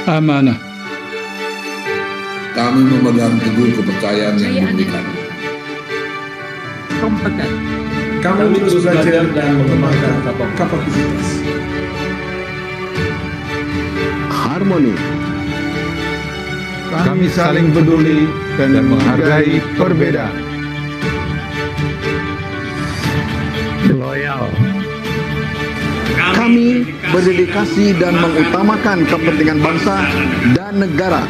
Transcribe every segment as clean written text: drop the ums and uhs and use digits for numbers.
amanah. Kami memegang teguh kepercayaan yang diberikan. Kompeten. Kami terus belajar dan mengembangkan kapasitas. Harmoni. Kami saling peduli dan menghargai perbedaan. Loyal. Kami berdedikasi dan mengutamakan kepentingan bangsa dan negara.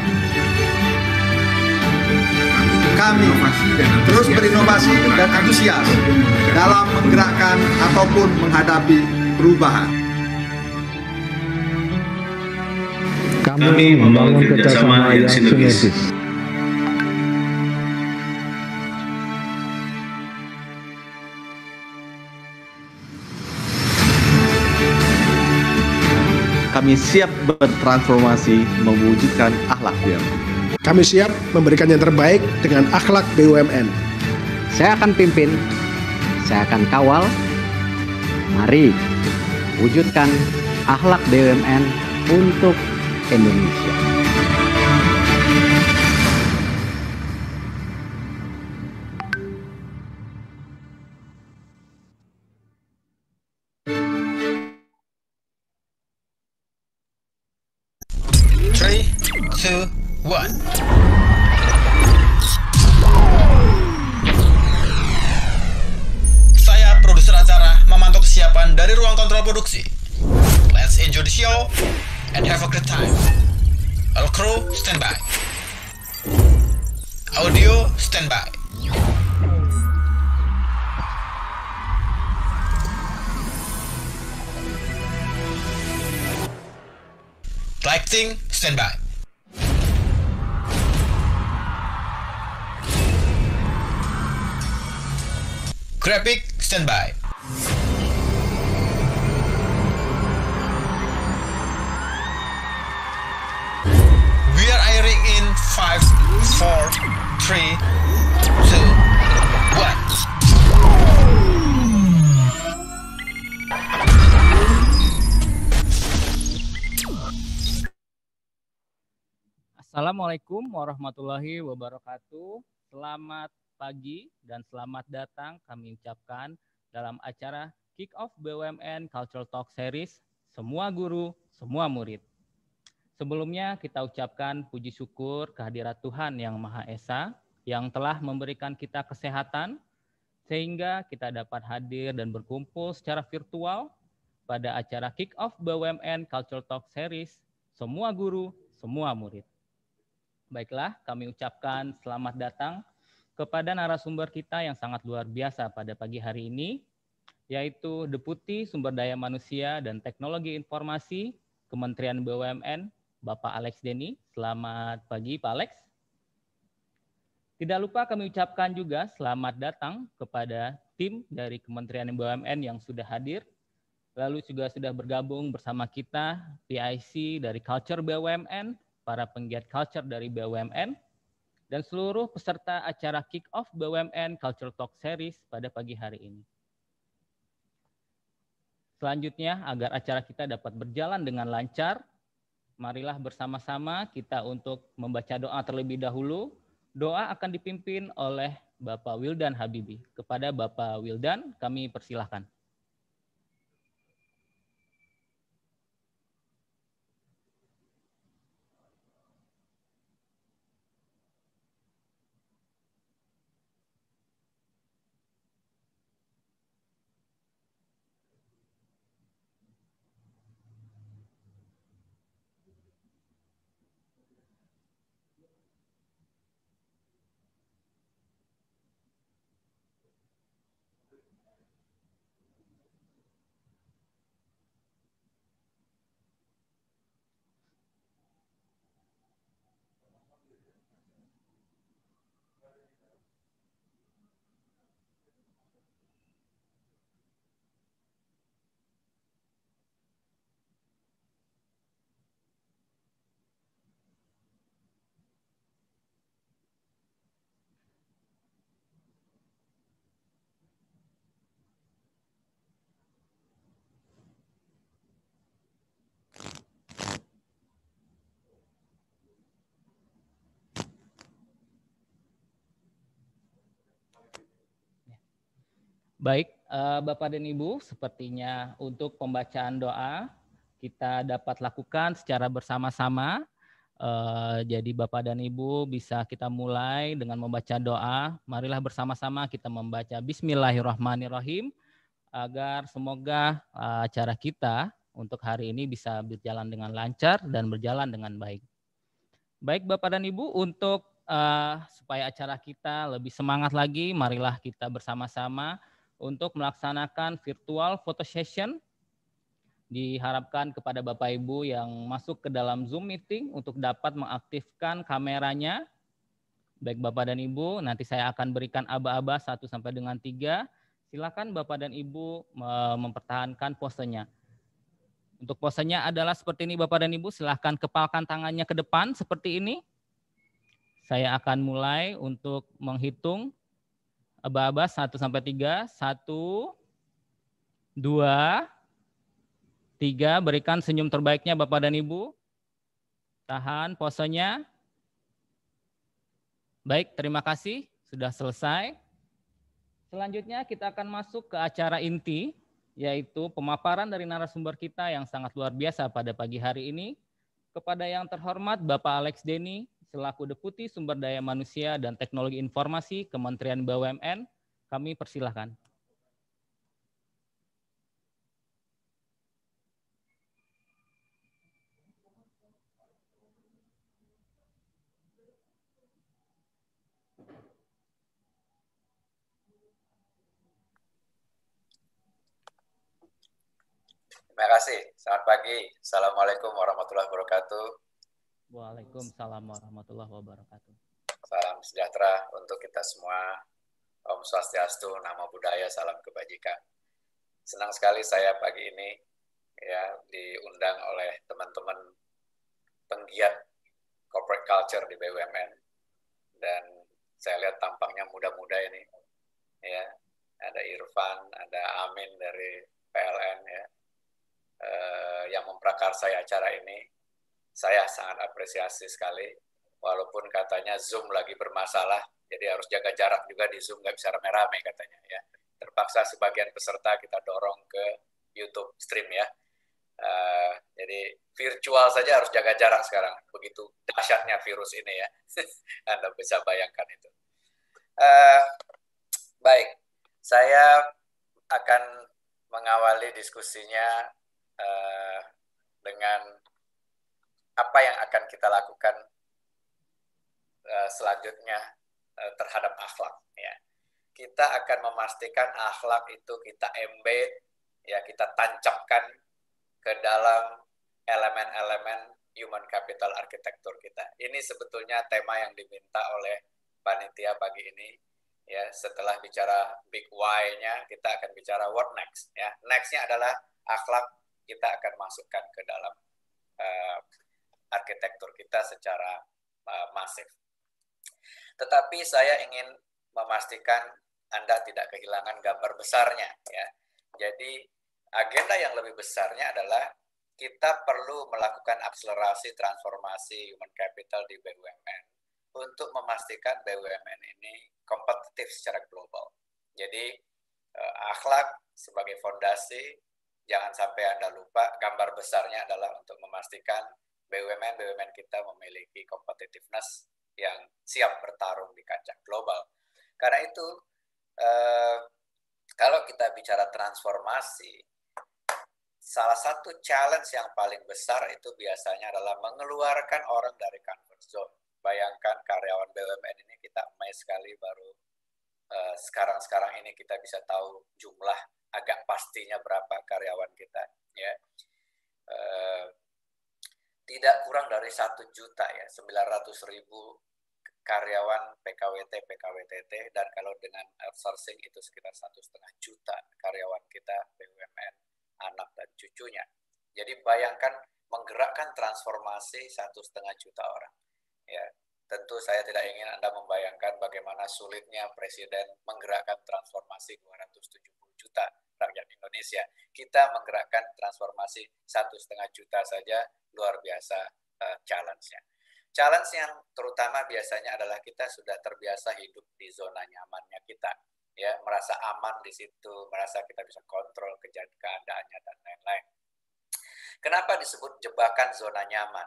Kami terus berinovasi dan antusias dalam menggerakkan ataupun menghadapi perubahan. Kami membangun kerjasama yang sinergis. Kami siap bertransformasi mewujudkan akhlak BUMN. Kami siap memberikan yang terbaik dengan akhlak BUMN. Saya akan pimpin, saya akan kawal. Mari wujudkan akhlak BUMN untuk Indonesia. Three, two, one. Saya produser acara memantau kesiapan dari ruang kontrol produksi. Let's enjoy the show and have a good time. All crew standby. Audio standby. Lighting standby. Graphic standby. We are airing in 5, 4, 3, 2, 1. Assalamualaikum warahmatullahi wabarakatuh. Selamat pagi dan selamat datang kami ucapkan dalam acara Kick Off BUMN Cultural Talk Series Semua Guru, Semua Murid. Sebelumnya kita ucapkan puji syukur kehadirat Tuhan Yang Maha Esa yang telah memberikan kita kesehatan sehingga kita dapat hadir dan berkumpul secara virtual pada acara Kick Off BUMN Cultural Talk Series Semua Guru, Semua Murid. Baiklah, kami ucapkan selamat datang kepada narasumber kita yang sangat luar biasa pada pagi hari ini, yaitu Deputi Sumber Daya Manusia dan Teknologi Informasi Kementerian BUMN, Bapak Alex Denny. Selamat pagi, Pak Alex. Tidak lupa kami ucapkan juga selamat datang kepada tim dari Kementerian BUMN yang sudah hadir, lalu juga sudah bergabung bersama kita PIC dari Culture BUMN, para penggiat culture dari BUMN, dan seluruh peserta acara Kick Off BUMN Culture Talk Series pada pagi hari ini. Selanjutnya, agar acara kita dapat berjalan dengan lancar, marilah bersama-sama kita untuk membaca doa terlebih dahulu. Doa akan dipimpin oleh Bapak Wildan Habibi. Kepada Bapak Wildan, kami persilahkan. Baik, Bapak dan Ibu, sepertinya untuk pembacaan doa kita dapat lakukan secara bersama-sama. Jadi Bapak dan Ibu bisa kita mulai dengan membaca doa. Marilah bersama-sama kita membaca Bismillahirrahmanirrahim agar semoga acara kita untuk hari ini bisa berjalan dengan lancar dan berjalan dengan baik. Baik Bapak dan Ibu, untuk supaya acara kita lebih semangat lagi, marilah kita bersama-sama untuk melaksanakan virtual photo session. Diharapkan kepada Bapak Ibu yang masuk ke dalam Zoom meeting untuk dapat mengaktifkan kameranya. Baik Bapak dan Ibu, nanti saya akan berikan aba-aba 1 sampai dengan 3. Silakan Bapak dan Ibu mempertahankan posenya. Untuk posenya adalah seperti ini Bapak dan Ibu, silakan kepalkan tangannya ke depan seperti ini. Saya akan mulai untuk menghitung aba-aba 1 sampai 3. 1, 2, 3. Berikan senyum terbaiknya Bapak dan Ibu. Tahan posenya. Baik, terima kasih. Sudah selesai. Selanjutnya kita akan masuk ke acara inti, yaitu pemaparan dari narasumber kita yang sangat luar biasa pada pagi hari ini. Kepada yang terhormat Bapak Alex Denny, selaku Deputi Sumber Daya Manusia dan Teknologi Informasi Kementerian BUMN, kami persilahkan. Terima kasih. Selamat pagi. Assalamualaikum warahmatullahi wabarakatuh. Waalaikumsalam warahmatullahi wabarakatuh. Salam sejahtera untuk kita semua. Om Swastiastu, Namo Buddhaya, salam kebajikan. Senang sekali saya pagi ini ya diundang oleh teman-teman penggiat corporate culture di BUMN, dan saya lihat tampangnya muda-muda ini. Ya, ada Irfan, ada Amin dari PLN ya. Yang memprakarsai acara ini, saya sangat apresiasi sekali. Walaupun katanya Zoom lagi bermasalah, jadi harus jaga jarak juga di Zoom, nggak bisa rame-rame katanya ya. Terpaksa sebagian peserta kita dorong ke YouTube stream ya. Jadi virtual saja harus jaga jarak sekarang. Begitu dahsyatnya virus ini ya. Anda bisa bayangkan itu. Baik, saya akan mengawali diskusinya dengan apa yang akan kita lakukan selanjutnya terhadap akhlak. Ya. Kita akan memastikan akhlak itu kita embed, ya kita tancapkan ke dalam elemen-elemen human capital arsitektur kita. Ini sebetulnya tema yang diminta oleh panitia pagi ini. Ya, setelah bicara big why-nya, kita akan bicara what next. Ya, next-nya adalah akhlak kita akan masukkan ke dalam arsitektur kita secara masif. Tetapi saya ingin memastikan Anda tidak kehilangan gambar besarnya. Ya. Jadi agenda yang lebih besarnya adalah kita perlu melakukan akselerasi transformasi human capital di BUMN untuk memastikan BUMN ini kompetitif secara global. Jadi akhlak sebagai fondasi. Jangan sampai Anda lupa, gambar besarnya adalah untuk memastikan BUMN kita memiliki competitiveness yang siap bertarung di kancah global. Karena itu, kalau kita bicara transformasi, salah satu challenge yang paling besar itu biasanya adalah mengeluarkan orang dari comfort zone. Bayangkan karyawan BUMN ini kita amazed sekali baru sekarang ini kita bisa tahu jumlah agak pastinya berapa karyawan kita ya. Tidak kurang dari 1 juta ya, 900.000 karyawan PKWT, dan kalau dengan outsourcing itu sekitar 1,5 juta karyawan kita BUMN, anak dan cucunya. Jadi bayangkan menggerakkan transformasi 1,5 juta orang. Ya, tentu saya tidak ingin Anda membayangkan bagaimana sulitnya Presiden menggerakkan transformasi 270 juta rakyat Indonesia. Kita menggerakkan transformasi 1,5 juta saja luar biasa challenge-nya. Challenge yang terutama biasanya adalah kita sudah terbiasa hidup di zona nyamannya kita. ya, merasa aman di situ, merasa kita bisa kontrol keadaannya dan lain-lain. Kenapa disebut jebakan zona nyaman?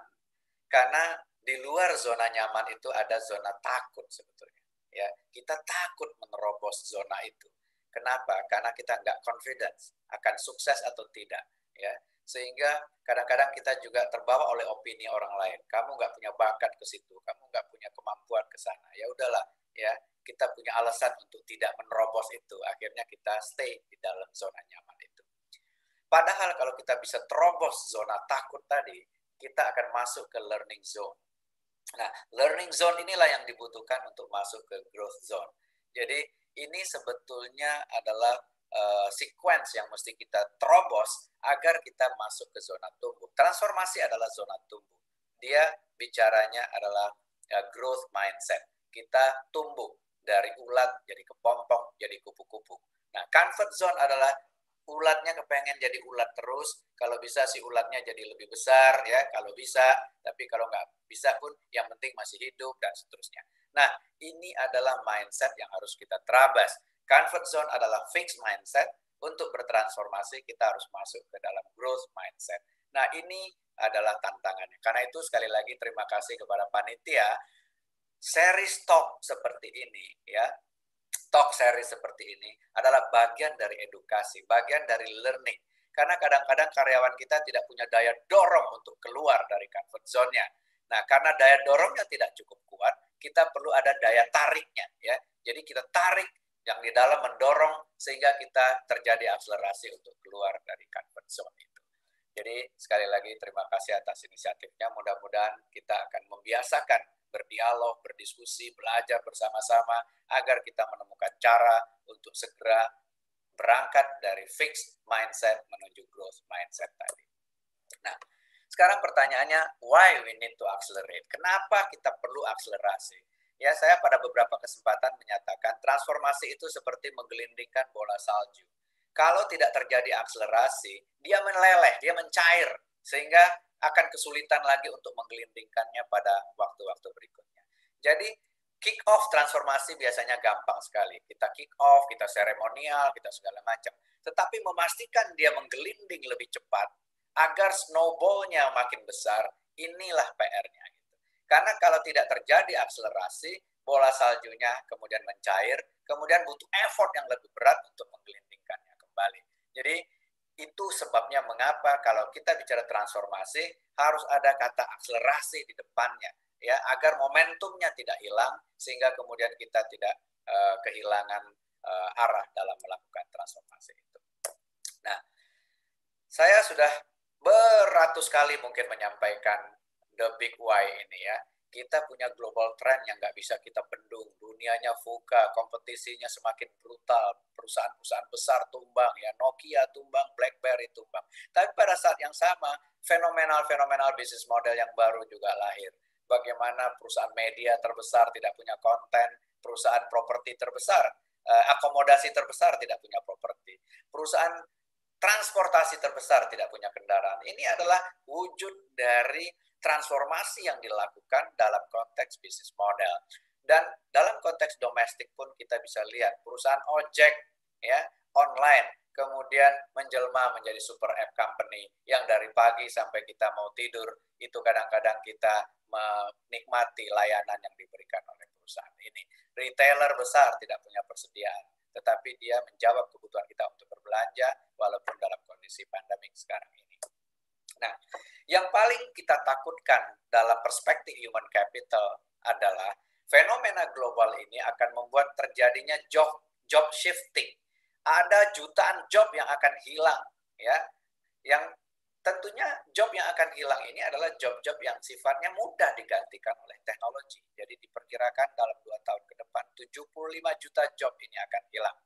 Karena di luar zona nyaman itu ada zona takut sebetulnya. Ya, kita takut menerobos zona itu. Kenapa? Karena kita nggak confidence akan sukses atau tidak. Ya, sehingga kadang-kadang kita juga terbawa oleh opini orang lain. Kamu nggak punya bakat ke situ, kamu nggak punya kemampuan ke sana. Ya udahlah, ya kita punya alasan untuk tidak menerobos itu. Akhirnya kita stay di dalam zona nyaman itu. Padahal kalau kita bisa terobos zona takut tadi, kita akan masuk ke learning zone. Nah, learning zone inilah yang dibutuhkan untuk masuk ke growth zone. Jadi ini sebetulnya adalah sequence yang mesti kita terobos agar kita masuk ke zona tumbuh. Transformasi adalah zona tumbuh. Dia bicaranya adalah growth mindset. Kita tumbuh dari ulat jadi kepompong, jadi kupu-kupu. Nah, comfort zone adalah ulatnya kepengen jadi ulat terus, kalau bisa si ulatnya jadi lebih besar ya, kalau bisa, tapi kalau nggak bisa pun yang penting masih hidup dan seterusnya. Nah, ini adalah mindset yang harus kita terabas. Comfort zone adalah fixed mindset. Untuk bertransformasi kita harus masuk ke dalam growth mindset. Nah, ini adalah tantangannya. Karena itu sekali lagi terima kasih kepada panitia. Series talk seperti ini ya. Talk series seperti ini adalah bagian dari edukasi, bagian dari learning. Karena kadang-kadang karyawan kita tidak punya daya dorong untuk keluar dari comfort zone-nya. Nah, karena daya dorongnya tidak cukup kuat, kita perlu ada daya tariknya, ya. Jadi kita tarik yang di dalam mendorong sehingga kita terjadi akselerasi untuk keluar dari comfort zone itu. Jadi sekali lagi terima kasih atas inisiatifnya. Mudah-mudahan kita akan membiasakan berdialog, berdiskusi, belajar bersama-sama agar kita menemukan cara untuk segera berangkat dari fixed mindset menuju growth mindset tadi. Nah, sekarang pertanyaannya, why we need to accelerate? Kenapa kita perlu akselerasi? Ya, saya pada beberapa kesempatan menyatakan transformasi itu seperti menggelindingkan bola salju. Kalau tidak terjadi akselerasi, dia meleleh, dia mencair, sehingga akan kesulitan lagi untuk menggelindingkannya pada waktu-waktu berikutnya. Jadi, kick off transformasi biasanya gampang sekali. Kita kick off, kita seremonial, kita segala macam. Tetapi memastikan dia menggelinding lebih cepat, agar snowball-nya makin besar, inilah PR-nya. Gitu. Karena kalau tidak terjadi akselerasi, bola saljunya kemudian mencair, kemudian butuh effort yang lebih berat untuk menggelindingkannya kembali. Jadi, itu sebabnya mengapa kalau kita bicara transformasi harus ada kata akselerasi di depannya ya agar momentumnya tidak hilang sehingga kemudian kita tidak kehilangan arah dalam melakukan transformasi itu. Nah, saya sudah beratus kali mungkin menyampaikan the big why ini ya. Kita punya global trend yang nggak bisa kita bendung. Dunianya VUCA, kompetisinya semakin brutal. Perusahaan-perusahaan besar tumbang, ya Nokia tumbang, BlackBerry tumbang. Tapi pada saat yang sama, fenomenal bisnis model yang baru juga lahir. Bagaimana perusahaan media terbesar tidak punya konten, perusahaan properti terbesar, akomodasi terbesar tidak punya properti, perusahaan transportasi terbesar tidak punya kendaraan. Ini adalah wujud dari transformasi yang dilakukan dalam konteks bisnis model. Dan dalam konteks domestik pun kita bisa lihat perusahaan ojek ya online kemudian menjelma menjadi super app company yang dari pagi sampai kita mau tidur itu kadang-kadang kita menikmati layanan yang diberikan oleh perusahaan ini. Retailer besar tidak punya persediaan, tetapi dia menjawab kebutuhan kita untuk berbelanja walaupun dalam kondisi pandemik sekarang ini. Nah, yang paling kita takutkan dalam perspektif human capital adalah fenomena global ini akan membuat terjadinya job shifting. Ada jutaan job yang akan hilang, ya. Yang tentunya job yang akan hilang ini adalah job-job yang sifatnya mudah digantikan oleh teknologi. Jadi diperkirakan dalam 2 tahun ke depan 75 juta job ini akan hilang,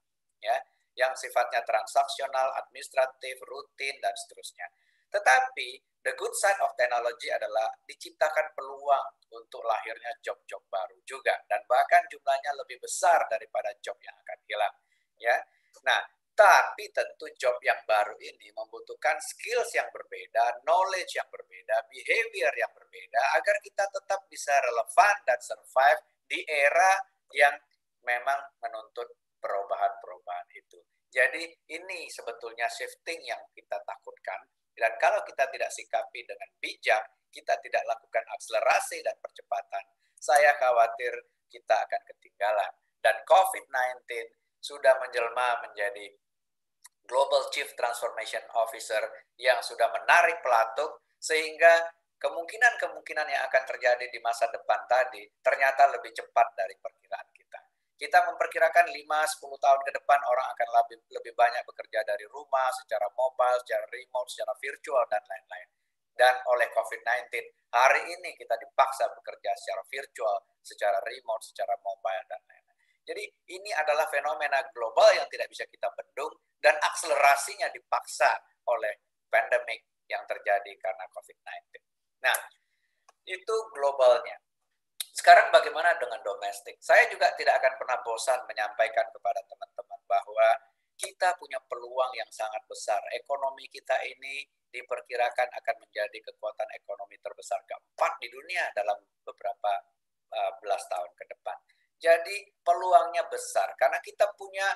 ya. Yang sifatnya transaksional, administratif, rutin dan seterusnya. Tetapi the good side of technology adalah diciptakan peluang untuk lahirnya job-job baru juga dan bahkan jumlahnya lebih besar daripada job yang akan hilang, ya. Nah, tapi tentu job yang baru ini membutuhkan skills yang berbeda, knowledge yang berbeda, behavior yang berbeda agar kita tetap bisa relevan dan survive di era yang memang menuntut perubahan-perubahan itu. Jadi ini sebetulnya shifting yang kita takutkan, dan kalau kita tidak sikapi dengan bijak, kita tidak lakukan akselerasi dan percepatan, saya khawatir kita akan ketinggalan. Dan COVID-19 sudah menjelma menjadi Global Chief Transformation Officer yang sudah menarik pelatuk, sehingga kemungkinan-kemungkinan yang akan terjadi di masa depan tadi ternyata lebih cepat dari perkiraan kita. Kita memperkirakan 5-10 tahun ke depan orang akan lebih banyak bekerja dari rumah, secara mobile, secara remote, secara virtual, dan lain-lain. Dan oleh COVID-19, hari ini kita dipaksa bekerja secara virtual, secara remote, secara mobile, dan lain-lain. Jadi ini adalah fenomena global yang tidak bisa kita bendung, dan akselerasinya dipaksa oleh pandemik yang terjadi karena COVID-19. Nah, itu globalnya. Sekarang bagaimana dengan domestik? Saya juga tidak akan pernah bosan menyampaikan kepada teman-teman bahwa kita punya peluang yang sangat besar. Ekonomi kita ini diperkirakan akan menjadi kekuatan ekonomi terbesar keempat di dunia dalam beberapa belas tahun ke depan. Jadi peluangnya besar karena kita punya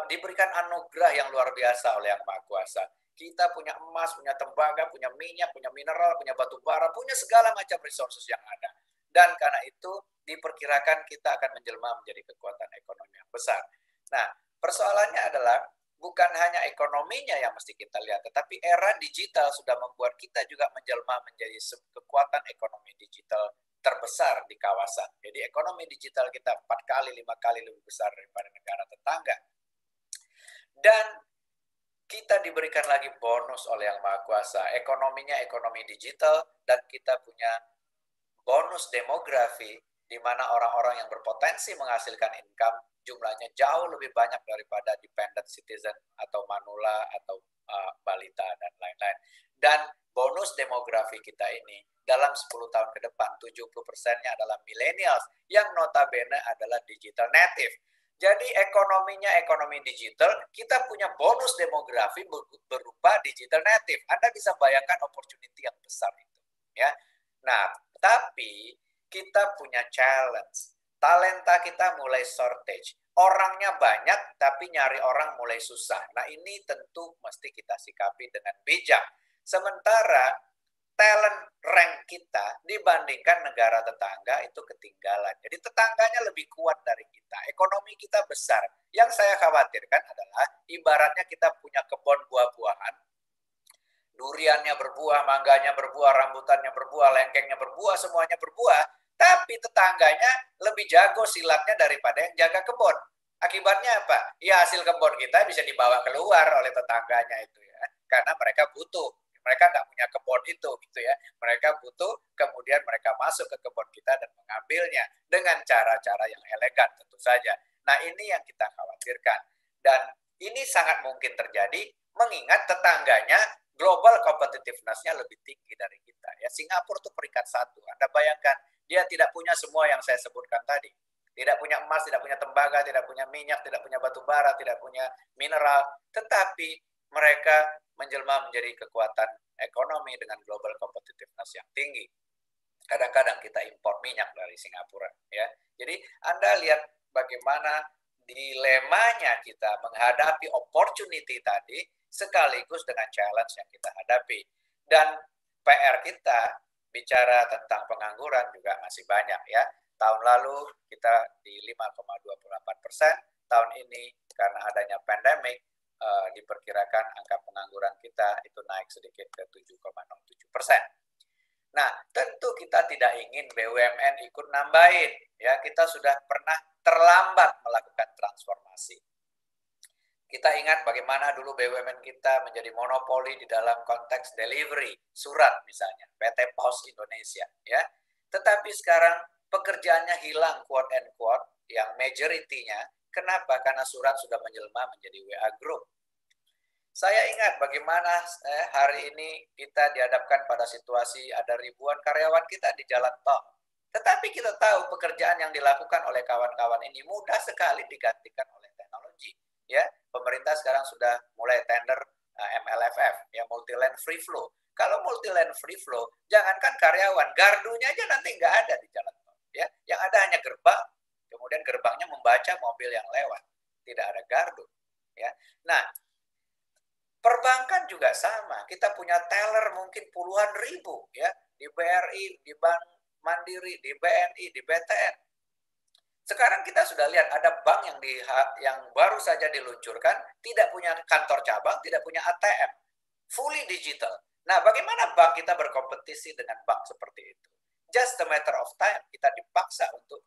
diberikan anugerah yang luar biasa oleh Yang Maha Kuasa. Kita punya emas, punya tembaga, punya minyak, punya mineral, punya batu bara, punya segala macam resources yang ada. Dan karena itu diperkirakan kita akan menjelma menjadi kekuatan ekonomi yang besar. Nah, persoalannya adalah bukan hanya ekonominya yang mesti kita lihat, tetapi era digital sudah membuat kita juga menjelma menjadi kekuatan ekonomi digital terbesar di kawasan. Jadi ekonomi digital kita 4 kali, 5 kali lebih besar daripada negara tetangga. Dan kita diberikan lagi bonus oleh Yang Maha Kuasa. Ekonominya ekonomi digital, dan kita punya bonus demografi di mana orang-orang yang berpotensi menghasilkan income jumlahnya jauh lebih banyak daripada dependent citizen atau manula atau balita dan lain-lain. Dan bonus demografi kita ini dalam 10 tahun ke depan 70%-nya adalah millennials yang notabene adalah digital native. Jadi ekonominya ekonomi digital, kita punya bonus demografi berupa digital native. Anda bisa bayangkan opportunity yang besar itu, ya. Nah, tapi kita punya challenge. Talenta kita mulai shortage. Orangnya banyak, tapi nyari orang mulai susah. Nah, ini tentu mesti kita sikapi dengan bijak. Sementara talent rank kita dibandingkan negara tetangga itu ketinggalan. Jadi tetangganya lebih kuat dari kita. Ekonomi kita besar. Yang saya khawatirkan adalah ibaratnya kita punya kebun buah-buahan. Duriannya berbuah, mangganya berbuah, rambutannya berbuah, lengkengnya berbuah, semuanya berbuah. Tapi tetangganya lebih jago silatnya daripada yang jaga kebun. Akibatnya apa? Ya hasil kebun kita bisa dibawa keluar oleh tetangganya itu ya. Karena mereka butuh. Mereka nggak punya kebun itu gitu ya. Mereka butuh, kemudian mereka masuk ke kebun kita dan mengambilnya dengan cara-cara yang elegan tentu saja. Nah ini yang kita khawatirkan. Dan ini sangat mungkin terjadi mengingat tetangganya global competitiveness-nya lebih tinggi dari kita. Ya, Singapura itu peringkat 1. Anda bayangkan, dia tidak punya semua yang saya sebutkan tadi. Tidak punya emas, tidak punya tembaga, tidak punya minyak, tidak punya batu bara, tidak punya mineral. Tetapi mereka menjelma menjadi kekuatan ekonomi dengan global competitiveness yang tinggi. Kadang-kadang kita impor minyak dari Singapura. Ya. Jadi Anda lihat bagaimana dilemanya kita menghadapi opportunity tadi sekaligus dengan challenge yang kita hadapi. Dan PR kita bicara tentang pengangguran juga masih banyak ya. Tahun lalu kita di 5,28%, tahun ini karena adanya pandemik diperkirakan angka pengangguran kita itu naik sedikit ke 7,07%. Nah, tentu kita tidak ingin BUMN ikut nambahin. Ya, kita sudah pernah terlambat melakukan transformasi. Kita ingat bagaimana dulu BUMN kita menjadi monopoli di dalam konteks delivery surat misalnya, PT Pos Indonesia. Ya, tetapi sekarang pekerjaannya hilang quote and quote yang majority-nya. Kenapa? Karena surat sudah menjelma menjadi WA Group. Saya ingat bagaimana hari ini kita dihadapkan pada situasi ada ribuan karyawan kita di jalan tol. Tetapi kita tahu pekerjaan yang dilakukan oleh kawan-kawan ini mudah sekali digantikan oleh teknologi. Ya, pemerintah sekarang sudah mulai tender MLFF, ya multi-lane free flow. Kalau multi-lane free flow, jangankan karyawan, gardunya aja nanti nggak ada di jalan tol. Ya, yang ada hanya gerbang. Kemudian gerbangnya membaca mobil yang lewat. tidak ada gardu. Ya, nah perbankan juga sama. Kita punya teller mungkin puluhan ribu ya di BRI, di Bank Mandiri, di BNI, di BTN. Sekarang kita sudah lihat ada bank yang baru saja diluncurkan, tidak punya kantor cabang, tidak punya ATM, fully digital. Nah, bagaimana bank kita berkompetisi dengan bank seperti itu? Just a matter of time, kita dipaksa untuk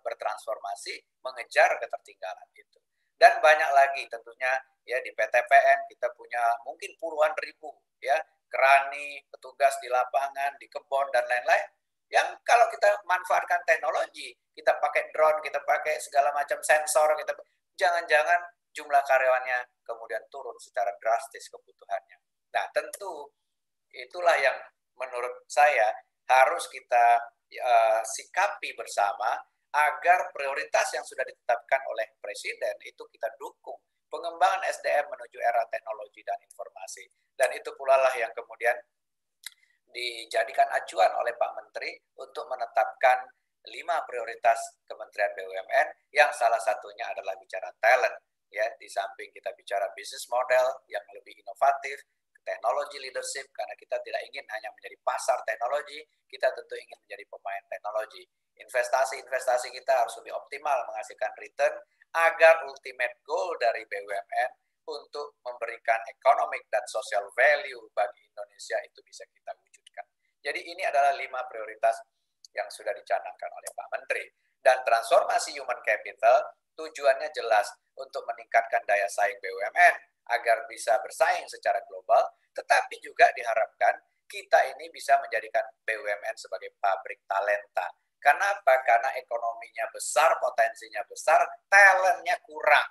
bertransformasi, mengejar ketertinggalan itu. Dan banyak lagi tentunya ya di PTPN kita punya mungkin puluhan ribu ya kerani, petugas di lapangan, di kebun dan lain-lain. Yang kalau kita manfaatkan teknologi, kita pakai drone, kita pakai segala macam sensor, kita jangan-jangan jumlah karyawannya kemudian turun secara drastis kebutuhannya. Nah, tentu itulah yang menurut saya harus kita sikapi bersama agar prioritas yang sudah ditetapkan oleh Presiden itu kita dukung. Pengembangan SDM menuju era teknologi dan informasi. Dan itu pula lah yang kemudian dijadikan acuan oleh Pak Menteri untuk menetapkan 5 prioritas Kementerian BUMN yang salah satunya adalah bicara talent. Ya, di samping kita bicara bisnis model yang lebih inovatif, teknologi leadership, karena kita tidak ingin hanya menjadi pasar teknologi, kita tentu ingin menjadi pemain teknologi. Investasi kita harus lebih optimal menghasilkan return agar ultimate goal dari BUMN untuk memberikan economic dan social value bagi Indonesia itu bisa kita wujudkan. Jadi ini adalah 5 prioritas yang sudah dicanangkan oleh Pak Menteri. Dan transformasi human capital tujuannya jelas untuk meningkatkan daya saing BUMN agar bisa bersaing secara global, tetapi juga diharapkan kita ini bisa menjadikan BUMN sebagai pabrik talenta. Kenapa? Karena ekonominya besar, potensinya besar, talentnya kurang.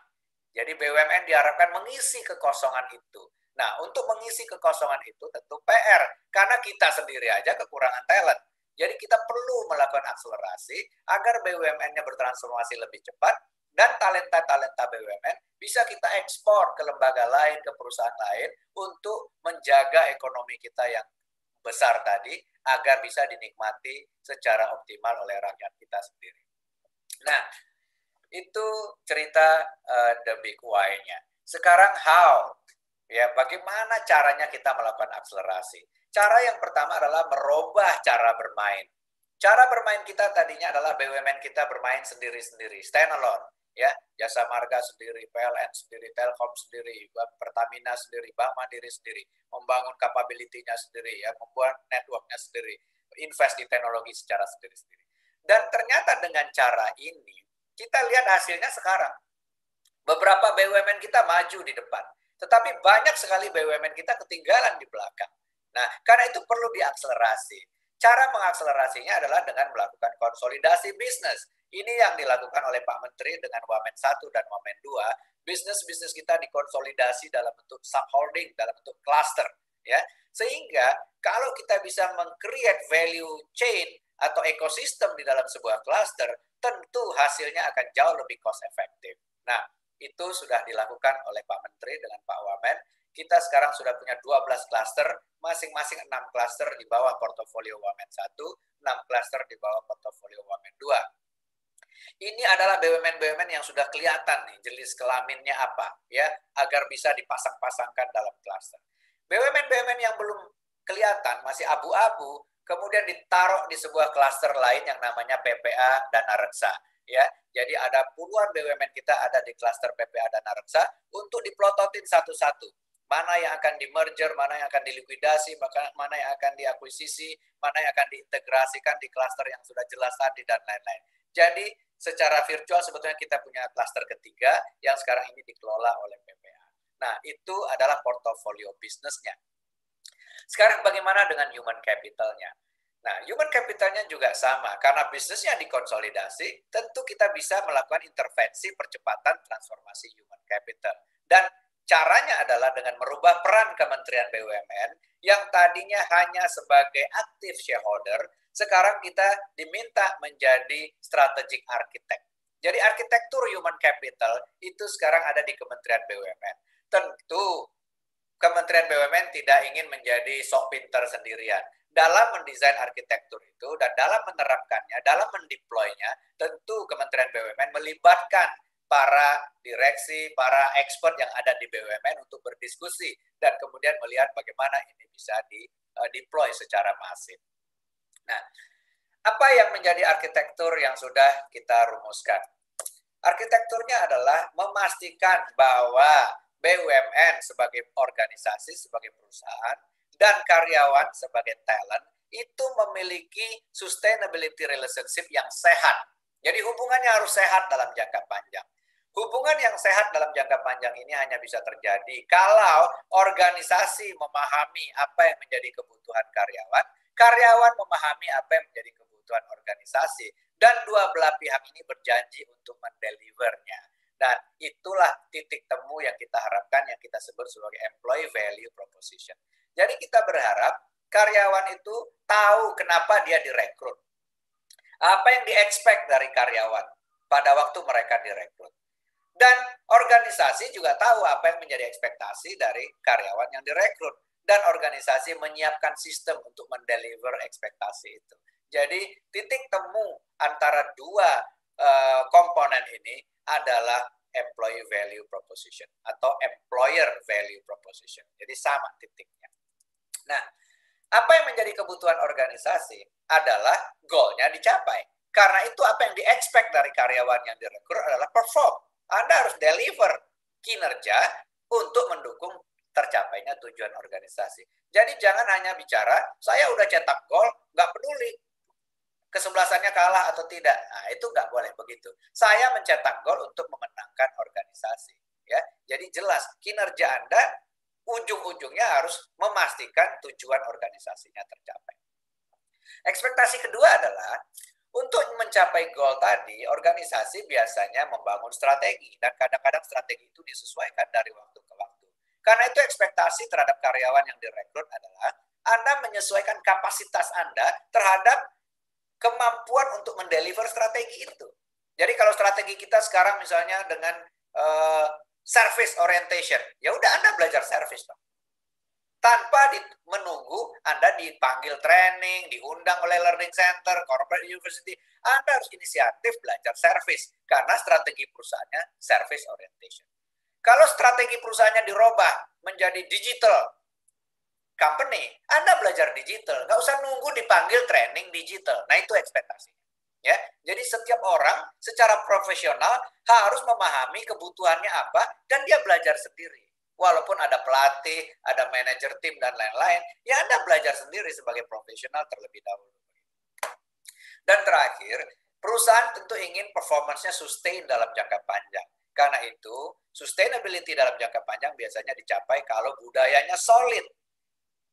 Jadi BUMN diharapkan mengisi kekosongan itu. Nah, untuk mengisi kekosongan itu tentu PR, karena kita sendiri aja kekurangan talent. Jadi kita perlu melakukan akselerasi agar BUMN-nya bertransformasi lebih cepat, dan talenta-talenta BUMN bisa kita ekspor ke lembaga lain, ke perusahaan lain, untuk menjaga ekonomi kita yang besar tadi, agar bisa dinikmati secara optimal oleh rakyat kita sendiri. Nah, itu cerita the big why-nya. Sekarang how? Ya, bagaimana caranya kita melakukan akselerasi? Cara yang pertama adalah merubah cara bermain. Cara bermain kita tadinya adalah BUMN kita bermain sendiri-sendiri, stand alone. Ya, Jasa Marga sendiri, PLN sendiri, Telkom sendiri, Pertamina sendiri, Bank Mandiri sendiri, membangun capability-nya sendiri, ya, membuat network-nya sendiri, invest di teknologi secara sendiri-sendiri. Dan ternyata dengan cara ini, kita lihat hasilnya sekarang. Beberapa BUMN kita maju di depan, tetapi banyak sekali BUMN kita ketinggalan di belakang. Nah, karena itu perlu diakselerasi. Cara mengakselerasinya adalah dengan melakukan konsolidasi bisnis. Ini yang dilakukan oleh Pak Menteri dengan Wamen 1 dan Wamen 2. Bisnis-bisnis kita dikonsolidasi dalam bentuk subholding, dalam bentuk cluster. Ya. Sehingga kalau kita bisa meng-create value chain atau ekosistem di dalam sebuah cluster, tentu hasilnya akan jauh lebih cost efektif. Nah, itu sudah dilakukan oleh Pak Menteri dengan Pak Wamen. Kita sekarang sudah punya 12 cluster, masing-masing 6 cluster di bawah portofolio Wamen 1, 6 cluster di bawah portofolio Wamen 2. Ini adalah BUMN-BUMN yang sudah kelihatan nih jenis kelaminnya apa, ya, agar bisa dipasang-pasangkan dalam cluster. BUMN-BUMN yang belum kelihatan, masih abu-abu, kemudian ditaruh di sebuah cluster lain yang namanya PPA Dana Reksa. Ya, jadi ada puluhan BUMN kita ada di cluster PPA Dana Reksa untuk diplototin satu-satu. Mana yang akan di-merger, mana yang akan dilikuidasi, mana yang akan diakuisisi, mana yang akan diintegrasikan di cluster yang sudah jelas tadi, dan lain-lain. Jadi, secara virtual sebetulnya kita punya cluster ketiga yang sekarang ini dikelola oleh PPA. Nah, itu adalah portofolio bisnisnya. Sekarang bagaimana dengan human capital-nya? Nah, human capital-nya juga sama. Karena bisnisnya dikonsolidasi, tentu kita bisa melakukan intervensi percepatan transformasi human capital. Dan caranya adalah dengan merubah peran Kementerian BUMN yang tadinya hanya sebagai active shareholder, sekarang kita diminta menjadi strategic architect. Jadi arsitektur human capital itu sekarang ada di Kementerian BUMN. Tentu Kementerian BUMN tidak ingin menjadi sok pinter sendirian. Dalam mendesain arsitektur itu dan dalam menerapkannya, dalam mendeploynya, tentu Kementerian BUMN melibatkan para direksi, para expert yang ada di BUMN untuk berdiskusi dan kemudian melihat bagaimana ini bisa deploy secara masif. Nah, apa yang menjadi arsitektur yang sudah kita rumuskan? Arsitekturnya adalah memastikan bahwa BUMN sebagai organisasi, sebagai perusahaan, dan karyawan sebagai talent itu memiliki sustainability relationship yang sehat. Jadi hubungannya harus sehat dalam jangka panjang. Hubungan yang sehat dalam jangka panjang ini hanya bisa terjadi kalau organisasi memahami apa yang menjadi kebutuhan karyawan, karyawan memahami apa yang menjadi kebutuhan organisasi, dan dua belah pihak ini berjanji untuk mendelivernya. Dan itulah titik temu yang kita harapkan, yang kita sebut sebagai employee value proposition. Jadi kita berharap karyawan itu tahu kenapa dia direkrut. Apa yang di-expect dari karyawan pada waktu mereka direkrut. Dan organisasi juga tahu apa yang menjadi ekspektasi dari karyawan yang direkrut. Dan organisasi menyiapkan sistem untuk mendeliver ekspektasi itu. Jadi titik temu antara dua komponen ini adalah employee value proposition atau employer value proposition. Jadi sama titiknya. Nah, apa yang menjadi kebutuhan organisasi adalah goalnya dicapai. Karena itu apa yang di-expect dari karyawan yang direkrut adalah perform. Anda harus deliver kinerja untuk mendukung tercapainya tujuan organisasi. Jadi jangan hanya bicara, saya udah cetak gol, nggak peduli kesebelasannya kalah atau tidak. Nah, itu nggak boleh begitu. Saya mencetak gol untuk memenangkan organisasi. Ya, jadi jelas kinerja Anda ujung-ujungnya harus memastikan tujuan organisasinya tercapai. Ekspektasi kedua adalah untuk mencapai goal tadi, organisasi biasanya membangun strategi dan kadang-kadang strategi itu disesuaikan dari waktu ke waktu. Karena itu ekspektasi terhadap karyawan yang direkrut adalah Anda menyesuaikan kapasitas Anda terhadap kemampuan untuk mendeliver strategi itu. Jadi kalau strategi kita sekarang misalnya dengan service orientation, ya udah Anda belajar service dong. Tanpa menunggu Anda dipanggil training, diundang oleh learning center, corporate university, Anda harus inisiatif belajar service karena strategi perusahaannya service orientation. Kalau strategi perusahaannya dirubah menjadi digital company, Anda belajar digital, nggak usah nunggu dipanggil training digital. Nah, itu ekspektasinya. Ya, jadi setiap orang secara profesional harus memahami kebutuhannya apa dan dia belajar sendiri. Walaupun ada pelatih, ada manajer tim dan lain-lain, ya Anda belajar sendiri sebagai profesional terlebih dahulu. Dan terakhir, perusahaan tentu ingin performance-nya sustain dalam jangka panjang. Karena itu, sustainability dalam jangka panjang biasanya dicapai kalau budayanya solid.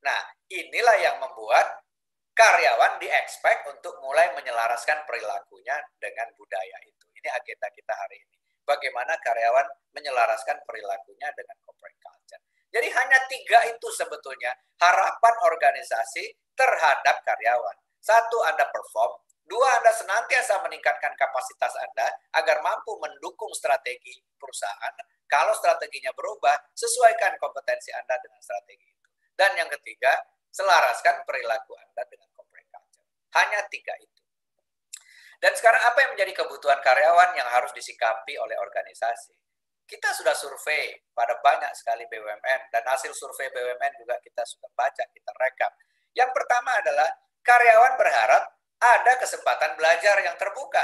Nah, inilah yang membuat karyawan di-expect untuk mulai menyelaraskan perilakunya dengan budaya itu. Ini agenda kita hari ini. Bagaimana karyawan menyelaraskan perilakunya dengan corporate culture. Jadi hanya 3 itu sebetulnya harapan organisasi terhadap karyawan. 1, Anda perform. 2, Anda senantiasa meningkatkan kapasitas Anda agar mampu mendukung strategi perusahaan. Kalau strateginya berubah, sesuaikan kompetensi Anda dengan strategi itu. Dan yang ketiga, selaraskan perilaku Anda dengan corporate culture. Hanya 3 itu. Dan sekarang apa yang menjadi kebutuhan karyawan yang harus disikapi oleh organisasi? Kita sudah survei pada banyak sekali BUMN, dan hasil survei BUMN juga kita sudah baca, kita rekap. Yang pertama adalah karyawan berharap ada kesempatan belajar yang terbuka.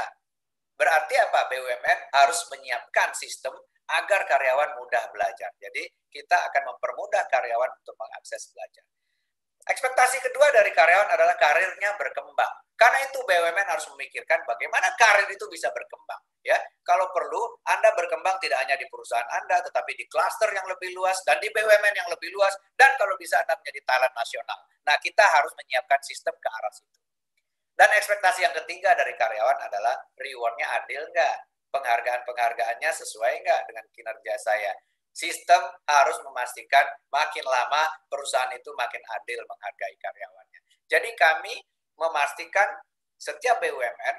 Berarti apa? BUMN harus menyiapkan sistem agar karyawan mudah belajar. Jadi kita akan mempermudah karyawan untuk mengakses belajar. Ekspektasi kedua dari karyawan adalah karirnya berkembang. Karena itu BUMN harus memikirkan bagaimana karir itu bisa berkembang. Ya, kalau perlu Anda berkembang tidak hanya di perusahaan Anda, tetapi di klaster yang lebih luas dan di BUMN yang lebih luas, dan kalau bisa Anda menjadi talent nasional. Nah, kita harus menyiapkan sistem ke arah situ. Dan ekspektasi yang ketiga dari karyawan adalah reward-nya adil nggak? Penghargaan-penghargaannya sesuai nggak dengan kinerja saya? Sistem harus memastikan makin lama perusahaan itu makin adil menghargai karyawannya. Jadi kami memastikan setiap BUMN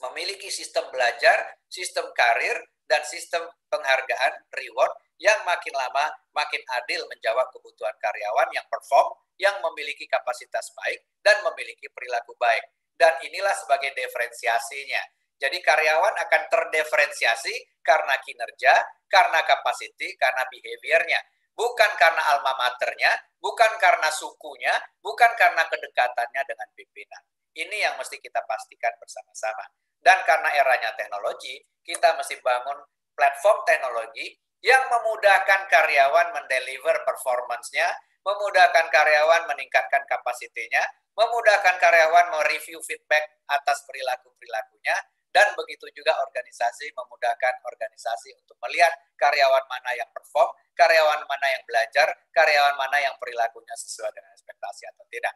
memiliki sistem belajar, sistem karir, dan sistem penghargaan reward yang makin lama makin adil menjawab kebutuhan karyawan yang perform, yang memiliki kapasitas baik, dan memiliki perilaku baik. Dan inilah sebagai diferensiasinya. Jadi karyawan akan terdiferensiasi karena kinerja, karena capacity, karena behaviornya. Bukan karena alma maternya, bukan karena sukunya, bukan karena kedekatannya dengan pimpinan. Ini yang mesti kita pastikan bersama-sama. Dan karena eranya teknologi, kita mesti bangun platform teknologi yang memudahkan karyawan mendeliver performance-nya, memudahkan karyawan meningkatkan kapasitinya, memudahkan karyawan mereview feedback atas perilaku-perilakunya, dan begitu juga organisasi memudahkan organisasi untuk melihat karyawan mana yang perform, karyawan mana yang belajar, karyawan mana yang perilakunya sesuai dengan ekspektasi atau tidak.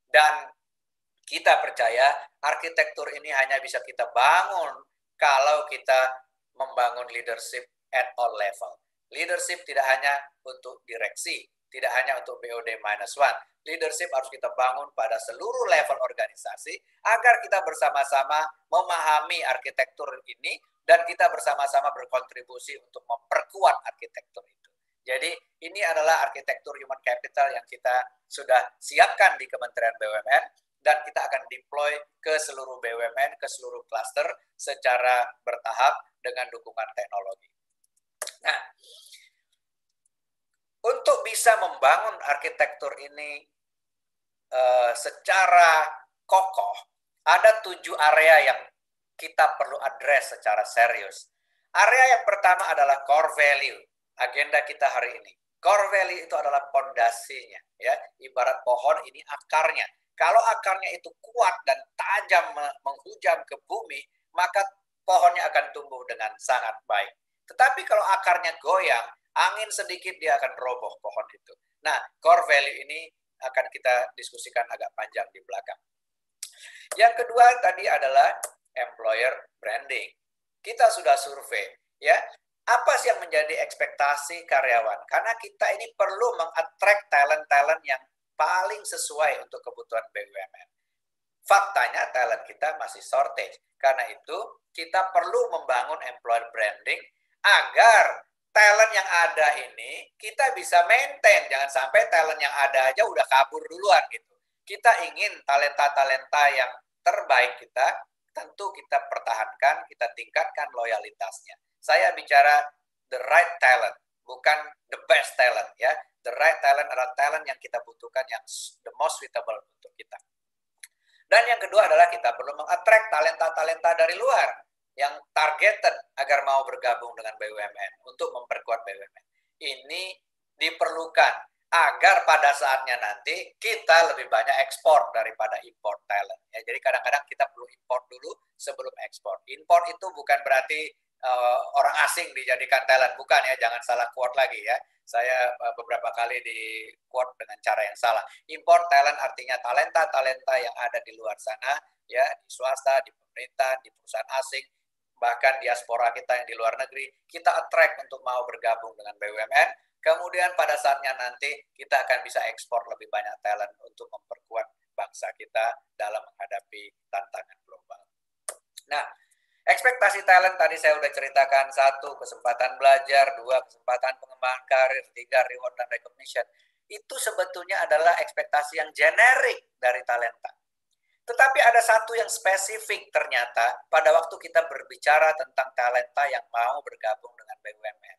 Dan kita percaya arsitektur ini hanya bisa kita bangun kalau kita membangun leadership at all level. Leadership tidak hanya untuk direksi, tidak hanya untuk BOD-1. Leadership harus kita bangun pada seluruh level organisasi agar kita bersama-sama memahami arsitektur ini dan kita bersama-sama berkontribusi untuk memperkuat arsitektur itu. Jadi ini adalah arsitektur human capital yang kita sudah siapkan di Kementerian BUMN dan kita akan deploy ke seluruh BUMN, ke seluruh klaster secara bertahap dengan dukungan teknologi. Nah, untuk bisa membangun arsitektur ini secara kokoh, ada 7 area yang kita perlu address secara serius. Area yang pertama adalah core value, agenda kita hari ini. Core value itu adalah pondasinya, ya. Ibarat pohon ini akarnya. Kalau akarnya itu kuat dan tajam menghujam ke bumi, maka pohonnya akan tumbuh dengan sangat baik. Tetapi kalau akarnya goyang, angin sedikit dia akan roboh pohon itu. Nah, core value ini akan kita diskusikan agak panjang di belakang. Yang kedua tadi adalah employer branding. Kita sudah survei, ya. Apa sih yang menjadi ekspektasi karyawan? Karena kita ini perlu meng-attract talent-talent yang paling sesuai untuk kebutuhan BUMN. Faktanya talent kita masih shortage. Karena itu kita perlu membangun employer branding agar talent yang ada ini kita bisa maintain. Jangan sampai talent yang ada aja udah kabur duluan gitu. Kita ingin talenta-talenta yang terbaik kita, tentu kita pertahankan, kita tingkatkan loyalitasnya. Saya bicara the right talent, bukan the best talent, ya. The right talent adalah talent yang kita butuhkan, yang the most suitable untuk kita. Dan yang kedua adalah kita perlu meng-attract talenta-talenta dari luar yang targeted agar mau bergabung dengan BUMN untuk memperkuat BUMN. Ini diperlukan agar pada saatnya nanti kita lebih banyak ekspor daripada import talent. Ya, jadi kadang-kadang kita perlu import dulu sebelum ekspor. Import itu bukan berarti orang asing dijadikan talent, bukan ya, jangan salah quote lagi ya. Saya beberapa kali di quote dengan cara yang salah. Import talent artinya talenta-talenta yang ada di luar sana, ya, di swasta, di pemerintah, di perusahaan asing, bahkan diaspora kita yang di luar negeri, kita attract untuk mau bergabung dengan BUMN. Kemudian pada saatnya nanti kita akan bisa ekspor lebih banyak talent untuk memperkuat bangsa kita dalam menghadapi tantangan global. Nah, ekspektasi talent tadi saya sudah ceritakan, 1, kesempatan belajar, 2, kesempatan pengembangan karir, 3, reward dan recognition. Itu sebetulnya adalah ekspektasi yang generik dari talenta. Tetapi ada satu yang spesifik ternyata pada waktu kita berbicara tentang talenta yang mau bergabung dengan BUMN.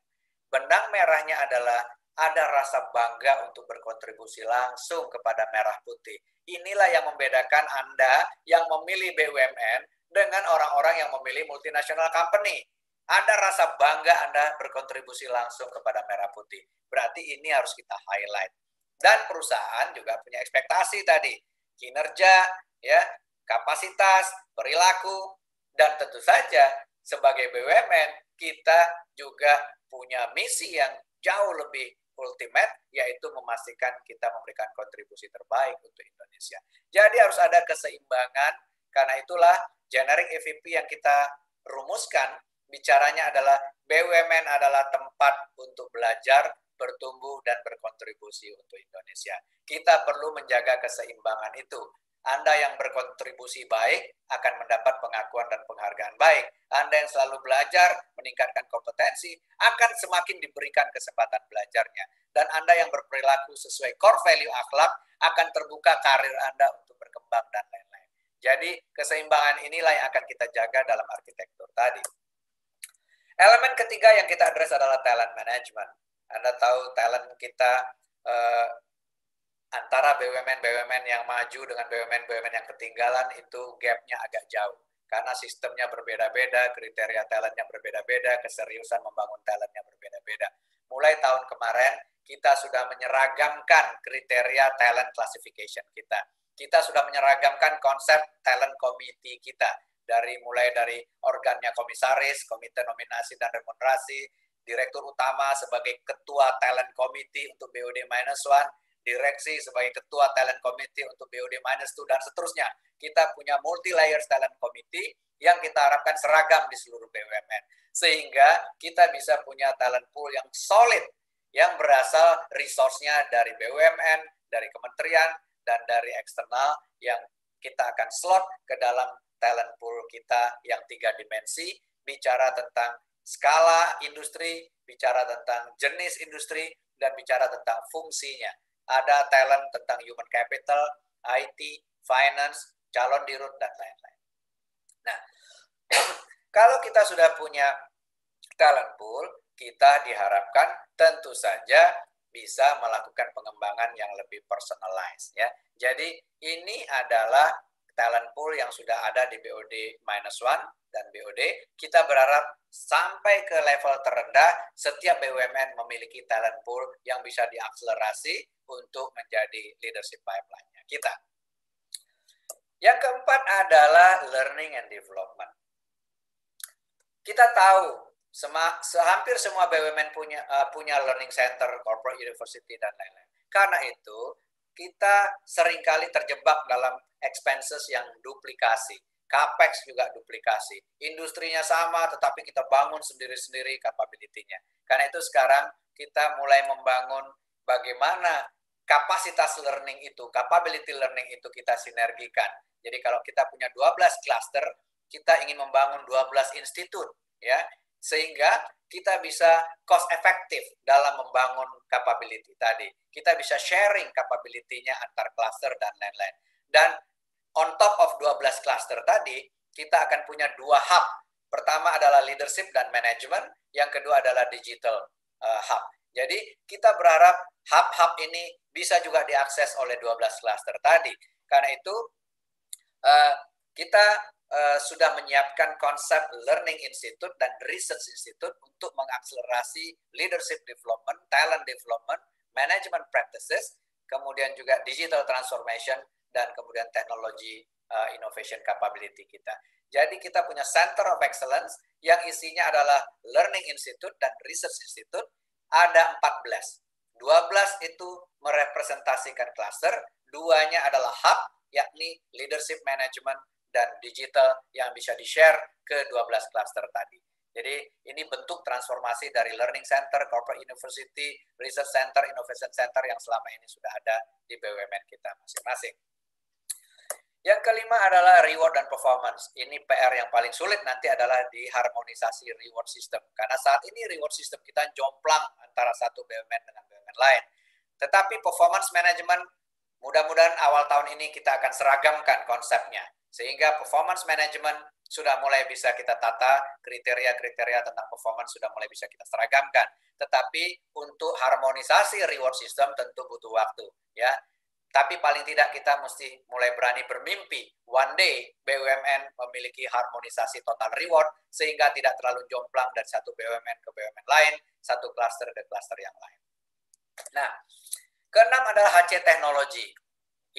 Benang merahnya adalah ada rasa bangga untuk berkontribusi langsung kepada merah putih. Inilah yang membedakan Anda yang memilih BUMN dengan orang-orang yang memilih multinational company. Ada rasa bangga Anda berkontribusi langsung kepada merah putih. Berarti ini harus kita highlight. Dan perusahaan juga punya ekspektasi tadi. Kinerja, ya, kapasitas, perilaku, dan tentu saja sebagai BUMN kita juga punya misi yang jauh lebih ultimate, yaitu memastikan kita memberikan kontribusi terbaik untuk Indonesia. Jadi harus ada keseimbangan, karena itulah generic EVP yang kita rumuskan, bicaranya adalah BUMN adalah tempat untuk belajar, bertumbuh, dan berkontribusi untuk Indonesia. Kita perlu menjaga keseimbangan itu. Anda yang berkontribusi baik akan mendapat pengakuan dan penghargaan baik. Anda yang selalu belajar, meningkatkan kompetensi, akan semakin diberikan kesempatan belajarnya. Dan Anda yang berperilaku sesuai core value akhlak, akan terbuka karir Anda untuk berkembang dan lain-lain. Jadi keseimbangan inilah yang akan kita jaga dalam arsitektur tadi. Elemen ketiga yang kita address adalah talent management. Anda tahu talent kita antara BUMN-BUMN yang maju dengan BUMN-BUMN yang ketinggalan itu gapnya agak jauh. Karena sistemnya berbeda-beda, kriteria talentnya berbeda-beda, keseriusan membangun talentnya berbeda-beda. Mulai tahun kemarin, kita sudah menyeragamkan kriteria talent classification kita. Kita sudah menyeragamkan konsep talent committee kita. Mulai dari organnya komisaris, komite nominasi dan remunerasi, direktur utama sebagai ketua talent committee untuk BUD-1, direksi sebagai ketua talent committee untuk BUD-2, dan seterusnya. Kita punya multi layers talent committee yang kita harapkan seragam di seluruh BUMN. Sehingga kita bisa punya talent pool yang solid, yang berasal resource-nya dari BUMN, dari kementerian, dan dari eksternal yang kita akan slot ke dalam talent pool kita yang 3 dimensi, bicara tentang skala industri, bicara tentang jenis industri, dan bicara tentang fungsinya. Ada talent tentang human capital, IT, finance, calon dirut, dan lain-lain. Nah, kalau kita sudah punya talent pool, kita diharapkan tentu saja bisa melakukan pengembangan yang lebih personalized. Ya. Jadi ini adalah talent pool yang sudah ada di BUD-1 dan BUD. Kita berharap sampai ke level terendah, setiap BUMN memiliki talent pool yang bisa diakselerasi untuk menjadi leadership pipeline-nya kita. Yang keempat adalah learning and development. Kita tahu hampir semua BUMN punya learning center, corporate university, dan lain-lain. Karena itu, kita seringkali terjebak dalam expenses yang duplikasi. Capex juga duplikasi. Industrinya sama, tetapi kita bangun sendiri-sendiri capability-nya. Karena itu sekarang kita mulai membangun bagaimana kapasitas learning itu, capability learning itu kita sinergikan. Jadi kalau kita punya 12 cluster, kita ingin membangun 12 institut, ya, sehingga kita bisa cost efektif dalam membangun capability tadi. Kita bisa sharing capability-nya antar cluster dan lain-lain. Dan on top of 12 cluster tadi, kita akan punya 2 hub. Pertama adalah leadership dan management, yang kedua adalah digital hub. Jadi kita berharap hub-hub ini bisa juga diakses oleh 12 cluster tadi. Karena itu kita sudah menyiapkan konsep Learning Institute dan Research Institute untuk mengakselerasi leadership development, talent development, management practices, kemudian juga digital transformation, dan kemudian teknologi innovation capability kita. Jadi kita punya Center of Excellence yang isinya adalah Learning Institute dan Research Institute, ada 14. 12 itu merepresentasikan cluster, 2-nya adalah hub, yakni leadership management dan digital yang bisa di-share ke 12 cluster tadi. Jadi ini bentuk transformasi dari Learning Center, Corporate University, Research Center, Innovation Center yang selama ini sudah ada di BUMN kita masing-masing. Yang kelima adalah reward dan performance. Ini PR yang paling sulit nanti adalah di harmonisasi reward system. Karena saat ini reward system kita jomplang antara satu BUMN dengan BUMN lain. Tetapi performance management mudah-mudahan awal tahun ini kita akan seragamkan konsepnya. Sehingga performance management sudah mulai bisa kita tata, kriteria-kriteria tentang performance sudah mulai bisa kita seragamkan. Tetapi untuk harmonisasi reward system tentu butuh waktu, ya. Tapi paling tidak kita mesti mulai berani bermimpi one day BUMN memiliki harmonisasi total reward sehingga tidak terlalu jomplang dari satu BUMN ke BUMN lain, satu klaster ke klaster yang lain. Nah, keenam adalah HC teknologi.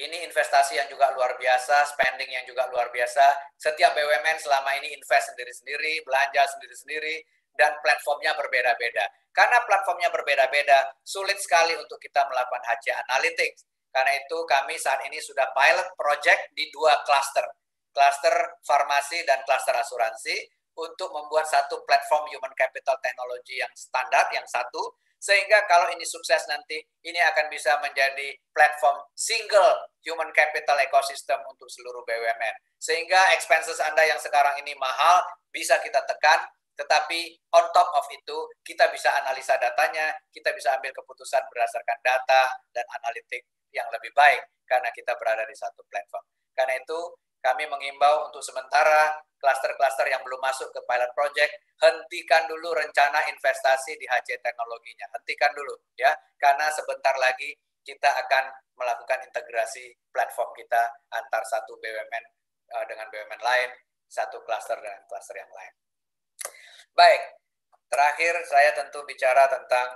Ini investasi yang juga luar biasa, spending yang juga luar biasa. Setiap BUMN selama ini invest sendiri-sendiri, belanja sendiri-sendiri, dan platformnya berbeda-beda. Karena platformnya berbeda-beda, sulit sekali untuk kita melakukan HC Analytics. Karena itu kami saat ini sudah pilot project di 2 cluster. Cluster farmasi dan cluster asuransi untuk membuat satu platform human capital technology yang standar, yang satu. Sehingga kalau ini sukses nanti, ini akan bisa menjadi platform single human capital ecosystem untuk seluruh BUMN. Sehingga expenses Anda yang sekarang ini mahal, bisa kita tekan, tetapi on top of itu, kita bisa analisa datanya, kita bisa ambil keputusan berdasarkan data dan analitik yang lebih baik, karena kita berada di satu platform. Karena itu, kami mengimbau untuk sementara klaster-klaster yang belum masuk ke pilot project, hentikan dulu rencana investasi di HC teknologinya. Hentikan dulu ya, karena sebentar lagi kita akan melakukan integrasi platform kita antar satu BUMN dengan BUMN lain, satu klaster dengan klaster yang lain. Baik, terakhir saya tentu bicara tentang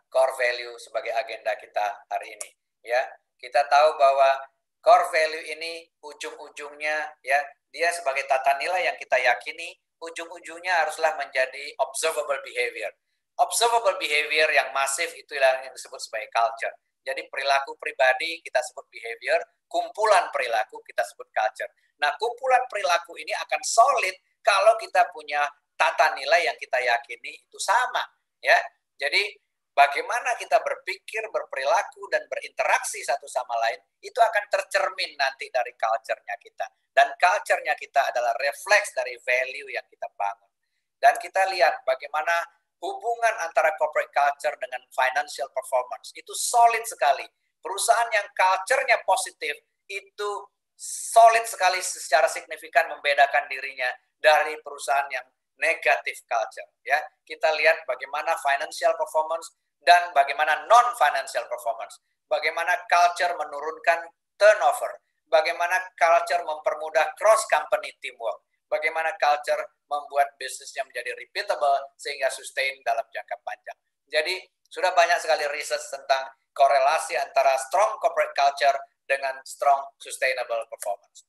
core value sebagai agenda kita hari ini. Ya, kita tahu bahwa core value ini ujung-ujungnya ya, dia sebagai tata nilai yang kita yakini, ujung-ujungnya haruslah menjadi observable behavior. Observable behavior yang masif itulah yang disebut sebagai culture. Jadi perilaku pribadi kita sebut behavior, kumpulan perilaku kita sebut culture. Nah, kumpulan perilaku ini akan solid kalau kita punya tata nilai yang kita yakini itu sama, ya. Jadi bagaimana kita berpikir, berperilaku, dan berinteraksi satu sama lain, itu akan tercermin nanti dari culture-nya kita. Dan culture-nya kita adalah refleks dari value yang kita bangun. Dan kita lihat bagaimana hubungan antara corporate culture dengan financial performance. Itu solid sekali. Perusahaan yang culture-nya positif, itu solid sekali secara signifikan membedakan dirinya dari perusahaan yang negatif culture. Ya, kita lihat bagaimana financial performance dan bagaimana non-financial performance. Bagaimana culture menurunkan turnover. Bagaimana culture mempermudah cross-company teamwork. Bagaimana culture membuat bisnisnya menjadi repeatable sehingga sustain dalam jangka panjang. Jadi, sudah banyak sekali research tentang korelasi antara strong corporate culture dengan strong sustainable performance.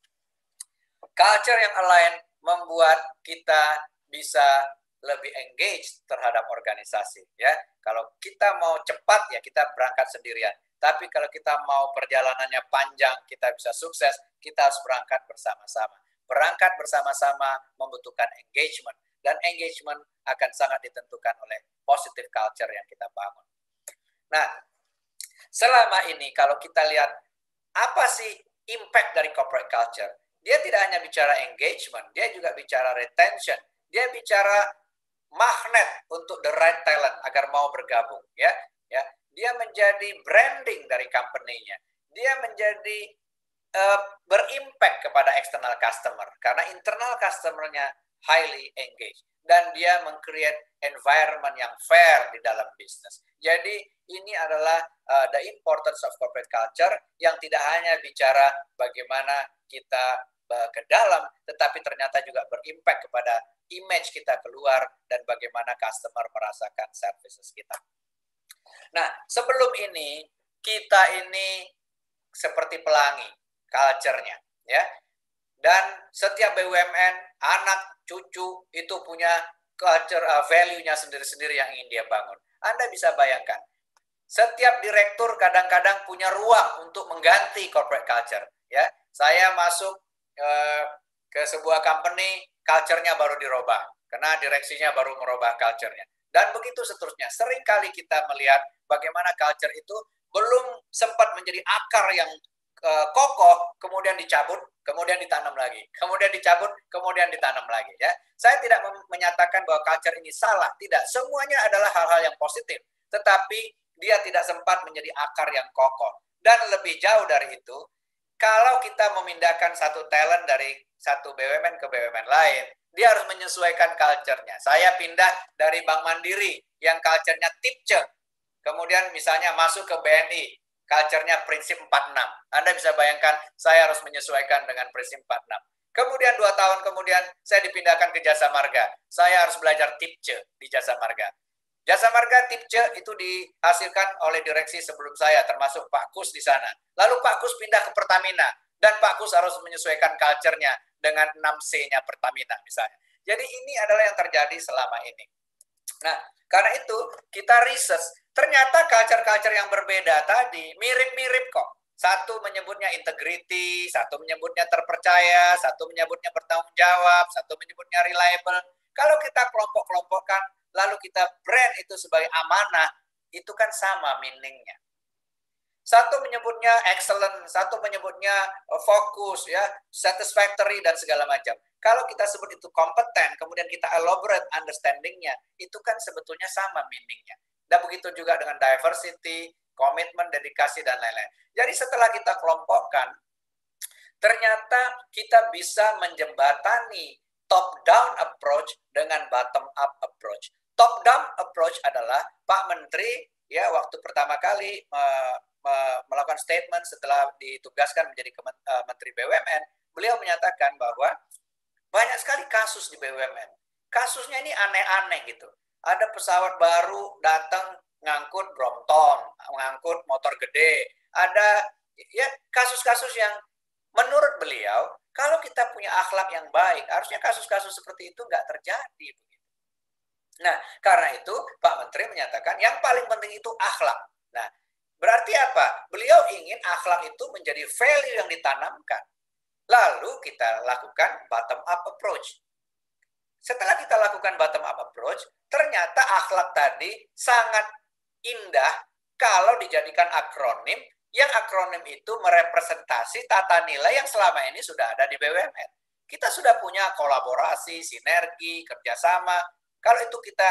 Culture yang align membuat kita bisa lebih engage terhadap organisasi, ya. Kalau kita mau cepat, ya kita berangkat sendirian. Tapi kalau kita mau perjalanannya panjang, kita bisa sukses, kita harus berangkat bersama-sama. Berangkat bersama-sama membutuhkan engagement, dan engagement akan sangat ditentukan oleh positive culture yang kita bangun. Nah, selama ini kalau kita lihat apa sih impact dari corporate culture, dia tidak hanya bicara engagement, dia juga bicara retention. Dia bicara magnet untuk the right talent agar mau bergabung, ya. Dia menjadi branding dari company-nya. Dia menjadi berimpact kepada external customer karena internal customer-nya highly engaged, dan dia meng-create environment yang fair di dalam bisnis. Jadi ini adalah the importance of corporate culture yang tidak hanya bicara bagaimana kita ke dalam, tetapi ternyata juga berimpact kepada image kita keluar dan bagaimana customer merasakan services kita. Nah, sebelum ini kita ini seperti pelangi culture-nya, ya. Dan setiap BUMN, anak, cucu itu punya culture value-nya sendiri-sendiri yang ingin dia bangun. Anda bisa bayangkan, setiap direktur kadang-kadang punya ruang untuk mengganti corporate culture, ya. Saya masuk ke sebuah company, culture-nya baru dirubah, karena direksinya baru merubah culture-nya. Dan begitu seterusnya. Seringkali kita melihat bagaimana culture itu belum sempat menjadi akar yang kokoh, kemudian dicabut, kemudian ditanam lagi. Kemudian dicabut, kemudian ditanam lagi. Ya. Saya tidak menyatakan bahwa culture ini salah. Tidak. Semuanya adalah hal-hal yang positif. Tetapi dia tidak sempat menjadi akar yang kokoh. Dan lebih jauh dari itu, kalau kita memindahkan satu talent dari satu BUMN ke BUMN lain, dia harus menyesuaikan culture-nya. Saya pindah dari Bank Mandiri yang culture-nya tipce, kemudian misalnya masuk ke BNI, culture-nya prinsip 46. Anda bisa bayangkan saya harus menyesuaikan dengan prinsip 46. Kemudian 2 tahun kemudian saya dipindahkan ke Jasa Marga. Saya harus belajar tipce di Jasa Marga. Jasa Marga tipce itu dihasilkan oleh direksi sebelum saya, termasuk Pak Kus di sana. Lalu Pak Kus pindah ke Pertamina, dan Pak Kus harus menyesuaikan culture-nya dengan 6C-nya Pertamina misalnya. Jadi ini adalah yang terjadi selama ini. Nah, karena itu kita research, ternyata culture-culture yang berbeda tadi mirip-mirip kok. Satu menyebutnya integrity, satu menyebutnya terpercaya, satu menyebutnya bertanggung jawab, satu menyebutnya reliable. Kalau kita kelompok-kelompokkan, lalu kita brand itu sebagai amanah, itu kan sama meaning-nya. Satu menyebutnya excellent, satu menyebutnya fokus, ya, satisfactory, dan segala macam. Kalau kita sebut itu kompeten, kemudian kita elaborate understanding-nya, itu kan sebetulnya sama meaning-nya. Dan begitu juga dengan diversity, komitmen, dedikasi, dan lain-lain. Jadi setelah kita kelompokkan, ternyata kita bisa menjembatani top-down approach dengan bottom-up approach. Top-down approach adalah Pak Menteri ya waktu pertama kali melakukan statement setelah ditugaskan menjadi Menteri BUMN, beliau menyatakan bahwa banyak sekali kasus di BUMN. Kasusnya ini aneh-aneh gitu. Ada pesawat baru datang ngangkut Brompton, ngangkut motor gede. Ada ya kasus-kasus yang menurut beliau kalau kita punya akhlak yang baik, harusnya kasus-kasus seperti itu nggak terjadi. Nah, karena itu Pak Menteri menyatakan yang paling penting itu akhlak. Nah, berarti apa? Beliau ingin akhlak itu menjadi value yang ditanamkan. Lalu kita lakukan bottom-up approach. Setelah kita lakukan bottom-up approach, ternyata akhlak tadi sangat indah kalau dijadikan akronim, yang akronim itu merepresentasi tata nilai yang selama ini sudah ada di BUMN. Kita sudah punya kolaborasi, sinergi, kerjasama. Kalau itu kita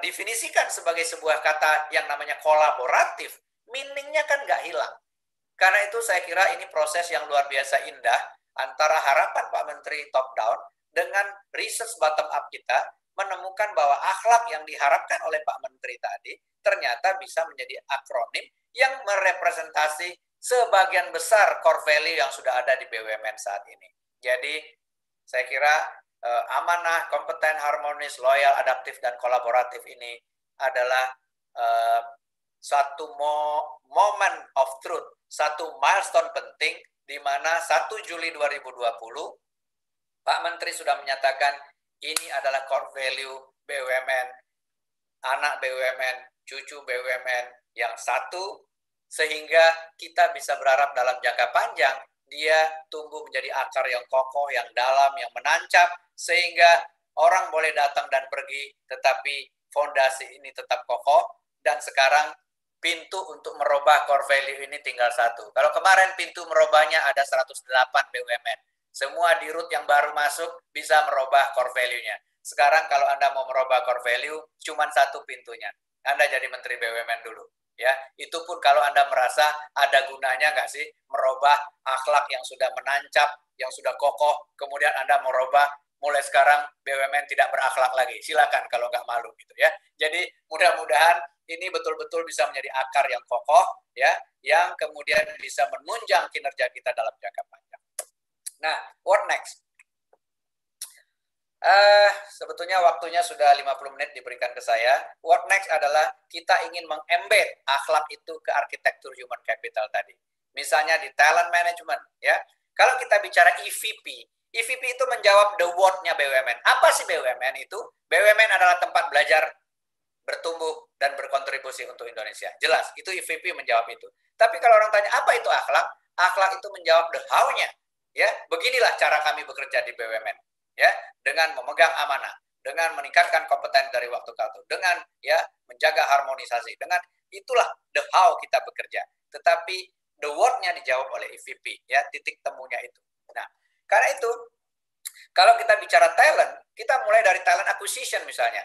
definisikan sebagai sebuah kata yang namanya kolaboratif, meaning-nya kan nggak hilang. Karena itu saya kira ini proses yang luar biasa indah antara harapan Pak Menteri top down dengan research bottom up kita menemukan bahwa akhlak yang diharapkan oleh Pak Menteri tadi ternyata bisa menjadi akronim yang merepresentasi sebagian besar core value yang sudah ada di BUMN saat ini. Jadi saya kira amanah, kompeten, harmonis, loyal, adaptif, dan kolaboratif ini adalah satu moment of truth, satu milestone penting di mana 1 Juli 2020 Pak Menteri sudah menyatakan ini adalah core value BUMN, anak BUMN, cucu BUMN yang satu, sehingga kita bisa berharap dalam jangka panjang dia tumbuh menjadi akar yang kokoh, yang dalam, yang menancap, sehingga orang boleh datang dan pergi, tetapi fondasi ini tetap kokoh, dan sekarang pintu untuk merubah core value ini tinggal satu. Kalau kemarin pintu merubahnya ada 108 BUMN. Semua dirut yang baru masuk bisa merubah core value-nya. Sekarang kalau Anda mau merubah core value, cuma satu pintunya. Anda jadi Menteri BUMN dulu. Ya, itu pun kalau Anda merasa ada gunanya nggak sih merubah akhlak yang sudah menancap, yang sudah kokoh, kemudian Anda merubah mulai sekarang BUMN tidak berakhlak lagi. Silakan kalau nggak malu gitu ya. Jadi mudah-mudahan ini betul-betul bisa menjadi akar yang kokoh ya, yang kemudian bisa menunjang kinerja kita dalam jangka panjang. Nah, what next? Sebetulnya waktunya sudah 50 menit diberikan ke saya. What next adalah kita ingin mengembed akhlak itu ke arsitektur human capital tadi. Misalnya di talent management ya. Kalau kita bicara EVP itu menjawab the what-nya BUMN. Apa sih BUMN itu? BUMN adalah tempat belajar, bertumbuh, dan berkontribusi untuk Indonesia. Jelas, itu EVP menjawab itu. Tapi kalau orang tanya, apa itu akhlak? Akhlak itu menjawab the how-nya. Ya, beginilah cara kami bekerja di BUMN. Ya, dengan memegang amanah, dengan meningkatkan kompeten dari waktu ke waktu, dengan ya menjaga harmonisasi, dengan itulah the how kita bekerja. Tetapi the what-nya dijawab oleh EVP, ya, titik temunya itu. Nah, karena itu kalau kita bicara talent, kita mulai dari talent acquisition misalnya.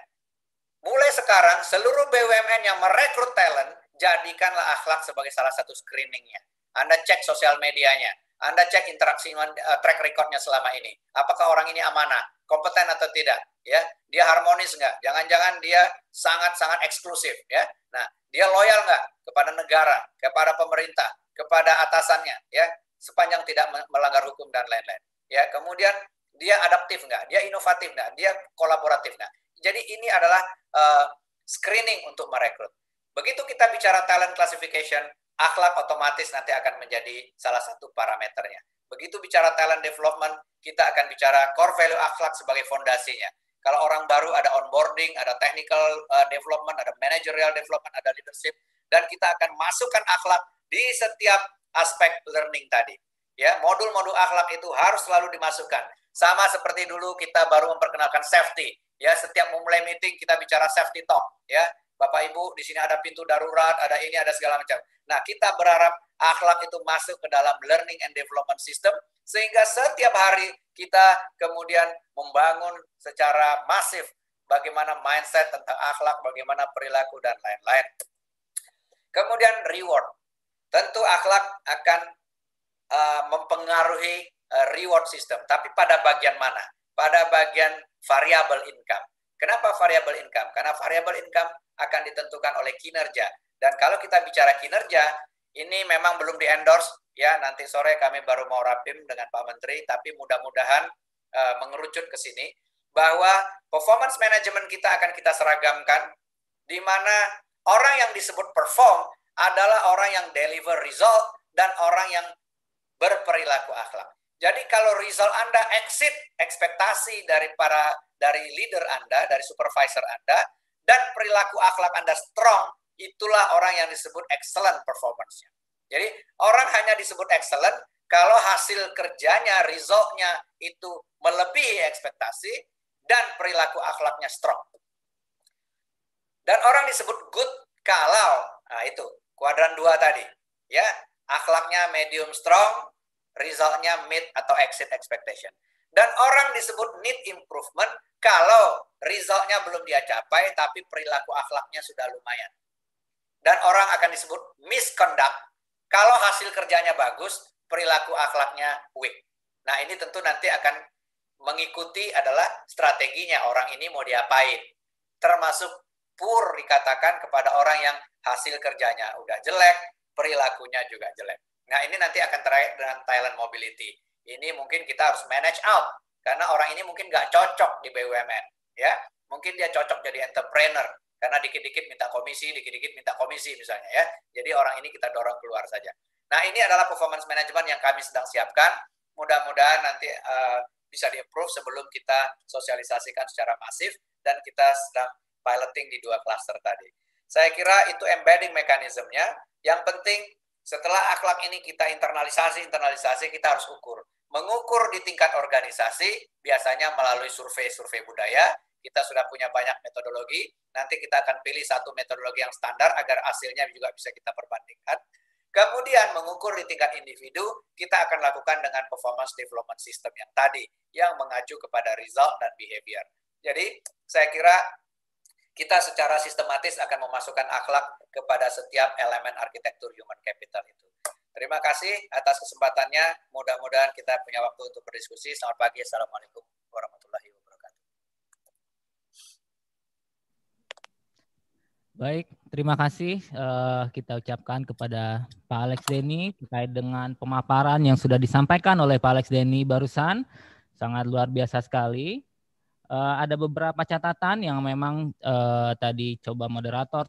Mulai sekarang seluruh BUMN yang merekrut talent, jadikanlah akhlak sebagai salah satu screeningnya. Anda cek sosial medianya, Anda cek interaksi track recordnya selama ini. Apakah orang ini amanah, kompeten atau tidak? Ya, dia harmonis nggak? Jangan-jangan dia sangat-sangat eksklusif. Ya, nah dia loyal nggak kepada negara, kepada pemerintah, kepada atasannya? Ya, sepanjang tidak melanggar hukum dan lain-lain. Ya, kemudian dia adaptif nggak? Dia inovatif nggak? Dia kolaboratif nggak? Jadi ini adalah screening untuk merekrut. Begitu kita bicara talent classification, akhlak otomatis nanti akan menjadi salah satu parameternya. Begitu bicara talent development, kita akan bicara core value akhlak sebagai fondasinya. Kalau orang baru ada onboarding, ada technical development, ada managerial development, ada leadership, dan kita akan masukkan akhlak di setiap aspek learning tadi. Ya, modul-modul akhlak itu harus selalu dimasukkan. Sama seperti dulu kita baru memperkenalkan safety. Ya, setiap memulai meeting kita bicara safety talk. Ya, Bapak Ibu, di sini ada pintu darurat, ada ini, ada segala macam. Nah, kita berharap akhlak itu masuk ke dalam learning and development system, sehingga setiap hari kita kemudian membangun secara masif bagaimana mindset tentang akhlak, bagaimana perilaku, dan lain-lain. Kemudian reward. Tentu akhlak akan mempengaruhi reward system, tapi pada bagian mana? Pada bagian variable income. Kenapa variable income? Karena variable income akan ditentukan oleh kinerja. Dan kalau kita bicara kinerja, ini memang belum di-endorse, ya, nanti sore kami baru mau rapim dengan Pak Menteri, tapi mudah-mudahan mengerucut ke sini, bahwa performance management kita akan kita seragamkan, di mana orang yang disebut perform adalah orang yang deliver result dan orang yang berperilaku akhlak. Jadi kalau result Anda exceed ekspektasi dari leader Anda, dari supervisor Anda, dan perilaku akhlak Anda strong, itulah orang yang disebut excellent performance-nya. Jadi orang hanya disebut excellent kalau hasil kerjanya, result-nya itu melebihi ekspektasi dan perilaku akhlaknya strong. Dan orang disebut good kalau, nah itu, kuadran 2 tadi. Ya, akhlaknya medium strong, result-nya mid atau exceed expectation. Dan orang disebut need improvement kalau result-nya belum dia capai, tapi perilaku akhlaknya sudah lumayan. Dan orang akan disebut misconduct kalau hasil kerjanya bagus, perilaku akhlaknya weak. Nah, ini tentu nanti akan mengikuti adalah strateginya orang ini mau diapain. Termasuk poor dikatakan kepada orang yang hasil kerjanya udah jelek, perilakunya juga jelek. Nah, ini nanti akan terkait dengan talent mobility. Ini mungkin kita harus manage out, karena orang ini mungkin nggak cocok di BUMN. Ya, mungkin dia cocok jadi entrepreneur, karena dikit-dikit minta komisi misalnya ya. Jadi orang ini kita dorong keluar saja. Nah, ini adalah performance management yang kami sedang siapkan. Mudah-mudahan nanti bisa di-approve sebelum kita sosialisasikan secara masif, dan kita sedang piloting di 2 klaster tadi. Saya kira itu embedding mekanismenya. Yang penting setelah akhlak ini kita internalisasi, kita harus ukur. Mengukur di tingkat organisasi, biasanya melalui survei budaya. Kita sudah punya banyak metodologi. Nanti kita akan pilih satu metodologi yang standar agar hasilnya juga bisa kita perbandingkan. Kemudian mengukur di tingkat individu, kita akan lakukan dengan performance development system yang tadi, yang mengacu kepada result dan behavior. Jadi, saya kira kita secara sistematis akan memasukkan akhlak kepada setiap elemen arsitektur human capital itu. Terima kasih atas kesempatannya. Mudah-mudahan kita punya waktu untuk berdiskusi. Selamat pagi. Assalamualaikum warahmatullahi wabarakatuh. Baik, terima kasih kita ucapkan kepada Pak Alex Denny terkait dengan pemaparan yang sudah disampaikan oleh Pak Alex Denny barusan. Sangat luar biasa sekali. Ada beberapa catatan yang memang tadi moderator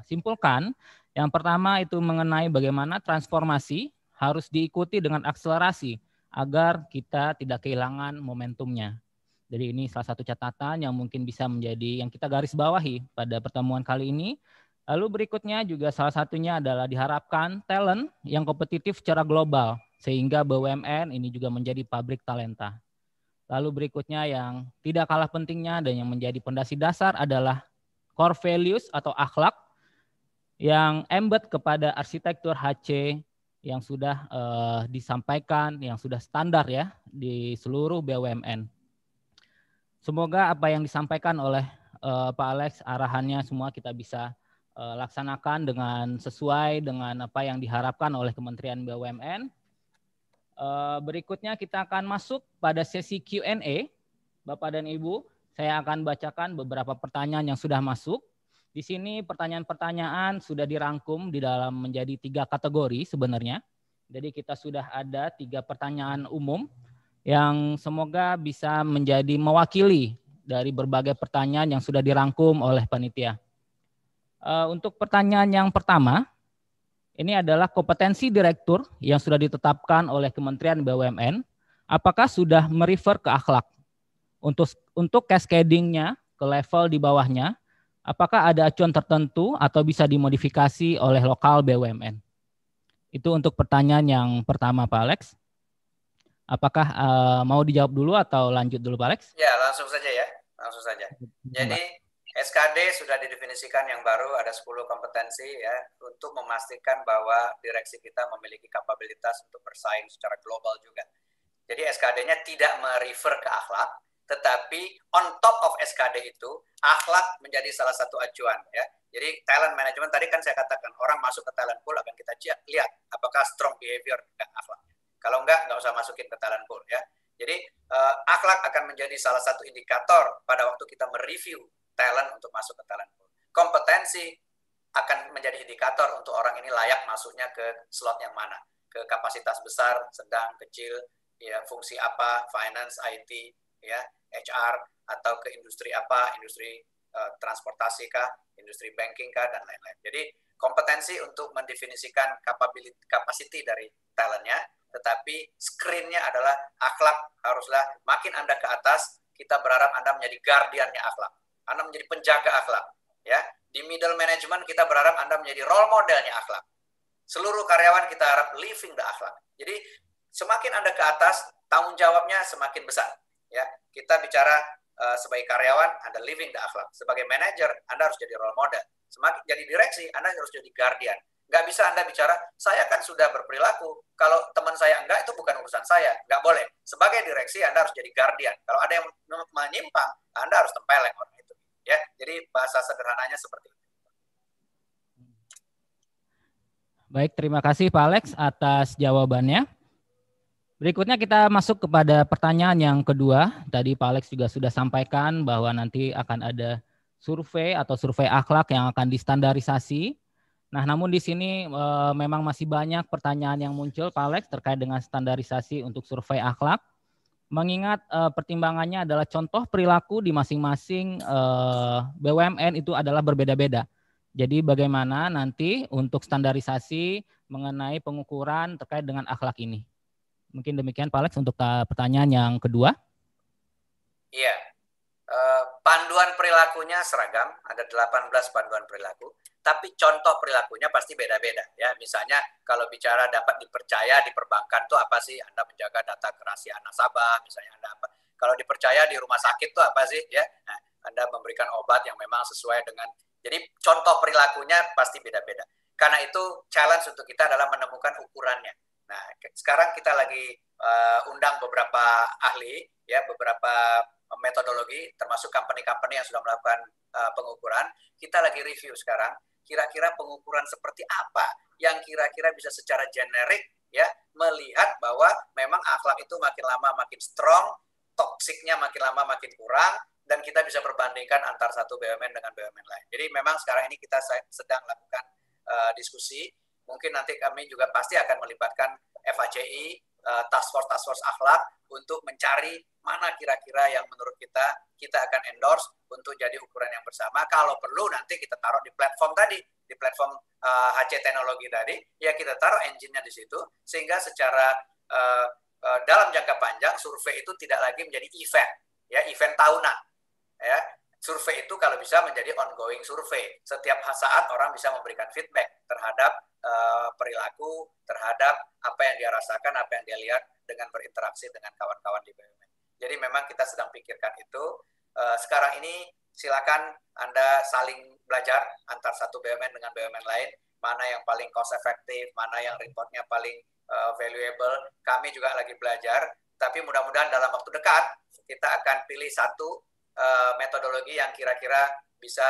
simpulkan. Yang pertama itu mengenai bagaimana transformasi harus diikuti dengan akselerasi agar kita tidak kehilangan momentumnya. Jadi ini salah satu catatan yang mungkin bisa menjadi yang kita garis bawahi pada pertemuan kali ini. Lalu berikutnya juga salah satunya adalah diharapkan talent yang kompetitif secara global sehingga BUMN ini juga menjadi pabrik talenta. Lalu berikutnya yang tidak kalah pentingnya dan yang menjadi pondasi dasar adalah core values atau akhlak yang embed kepada arsitektur HC yang sudah disampaikan, yang sudah standar ya di seluruh BUMN. Semoga apa yang disampaikan oleh Pak Alex, arahannya semua kita bisa laksanakan dengan sesuai dengan apa yang diharapkan oleh Kementerian BUMN. Berikutnya kita akan masuk pada sesi Q&A. Bapak dan Ibu, saya akan bacakan beberapa pertanyaan yang sudah masuk. Di sini pertanyaan-pertanyaan sudah dirangkum di dalam menjadi 3 kategori sebenarnya. Jadi kita sudah ada 3 pertanyaan umum yang semoga bisa menjadi mewakili dari berbagai pertanyaan yang sudah dirangkum oleh panitia. Untuk pertanyaan yang pertama, ini adalah kompetensi direktur yang sudah ditetapkan oleh Kementerian BUMN, apakah sudah merefer ke akhlak? Untuk cascading-nya ke level di bawahnya, apakah ada acuan tertentu atau bisa dimodifikasi oleh lokal BUMN? Itu untuk pertanyaan yang pertama, Pak Alex. Apakah mau dijawab dulu atau lanjut dulu, Pak Alex? Ya, langsung saja ya. Langsung saja. Jadi SKD sudah didefinisikan yang baru, ada 10 kompetensi ya, untuk memastikan bahwa direksi kita memiliki kapabilitas untuk bersaing secara global juga. Jadi SKD-nya tidak merefer ke akhlak, tetapi on top of SKD itu, akhlak menjadi salah satu acuan ya. Jadi talent management tadi kan saya katakan, orang masuk ke talent pool akan kita lihat apakah strong behavior dan akhlak. Kalau enggak usah masukin ke talent pool ya. Jadi akhlak akan menjadi salah satu indikator pada waktu kita mereview talent untuk masuk ke talent pool. Kompetensi akan menjadi indikator untuk orang ini layak masuknya ke slot yang mana, ke kapasitas besar, sedang, kecil, ya fungsi apa, finance, IT, ya HR, atau ke industri apa, industri transportasi kah, industri banking kah, dan lain-lain. Jadi kompetensi untuk mendefinisikan capacity dari talentnya, tetapi screen-nya adalah akhlak. Haruslah makin Anda ke atas, kita berharap Anda menjadi guardian-nya akhlak. Anda menjadi penjaga akhlak. Ya, di middle management kita berharap Anda menjadi role modelnya akhlak. Seluruh karyawan kita harap living the akhlak. Jadi semakin Anda ke atas, tanggung jawabnya semakin besar. Ya, kita bicara sebagai karyawan, Anda living the akhlak. Sebagai manajer, Anda harus jadi role model. Semakin jadi direksi, Anda harus jadi guardian. Nggak bisa Anda bicara, saya kan sudah berperilaku. Kalau teman saya enggak, itu bukan urusan saya. Nggak boleh. Sebagai direksi, Anda harus jadi guardian. Kalau ada yang menyimpang, Anda harus tempeleng orang itu. Ya, jadi bahasa sederhananya seperti itu. Baik, terima kasih Pak Alex atas jawabannya. Berikutnya kita masuk kepada pertanyaan yang kedua. Tadi Pak Alex juga sudah sampaikan bahwa nanti akan ada survei atau survei akhlak yang akan distandarisasi. Nah, namun di sini memang masih banyak pertanyaan yang muncul Pak Alex terkait dengan standarisasi untuk survei akhlak. Mengingat pertimbangannya adalah contoh perilaku di masing-masing BUMN itu adalah berbeda-beda. Jadi bagaimana nanti untuk standarisasi mengenai pengukuran terkait dengan akhlak ini? Mungkin demikian Pak Alex untuk pertanyaan yang kedua. Iya, panduan perilakunya seragam, ada 18 panduan perilaku, tapi contoh perilakunya pasti beda-beda. Ya, misalnya kalau bicara dapat dipercaya di perbankan itu apa sih? Anda menjaga data kerahasiaan nasabah, misalnya Anda apa? Kalau dipercaya di rumah sakit itu apa sih? Ya, nah, Anda memberikan obat yang memang sesuai dengan. Jadi contoh perilakunya pasti beda-beda. Karena itu challenge untuk kita adalah menemukan ukurannya. Nah, sekarang kita lagi undang beberapa ahli, ya beberapa metodologi, termasuk company-company yang sudah melakukan pengukuran. Kita lagi review sekarang, kira-kira pengukuran seperti apa yang kira-kira bisa secara generik, ya melihat bahwa memang akhlak itu makin lama makin strong, toksiknya makin lama makin kurang, dan kita bisa perbandingkan antar satu BUMN dengan BUMN lain. Jadi memang sekarang ini kita sedang lakukan diskusi. Mungkin nanti kami juga pasti akan melibatkan FHCI, task force akhlak untuk mencari mana kira-kira yang menurut kita akan endorse untuk jadi ukuran yang bersama. Kalau perlu nanti kita taruh di platform tadi, di platform HC teknologi tadi, ya kita taruh engine-nya di situ, sehingga secara dalam jangka panjang survei itu tidak lagi menjadi event, ya event tahunan, ya. Survei itu kalau bisa menjadi ongoing survei. Setiap saat orang bisa memberikan feedback terhadap perilaku, terhadap apa yang dia rasakan, apa yang dia lihat dengan berinteraksi dengan kawan-kawan di BUMN. Jadi memang kita sedang pikirkan itu. Sekarang ini silakan Anda saling belajar antar satu BUMN dengan BUMN lain, mana yang paling cost efektif, mana yang reportnya paling valuable. Kami juga lagi belajar, tapi mudah-mudahan dalam waktu dekat kita akan pilih satu metodologi yang kira-kira bisa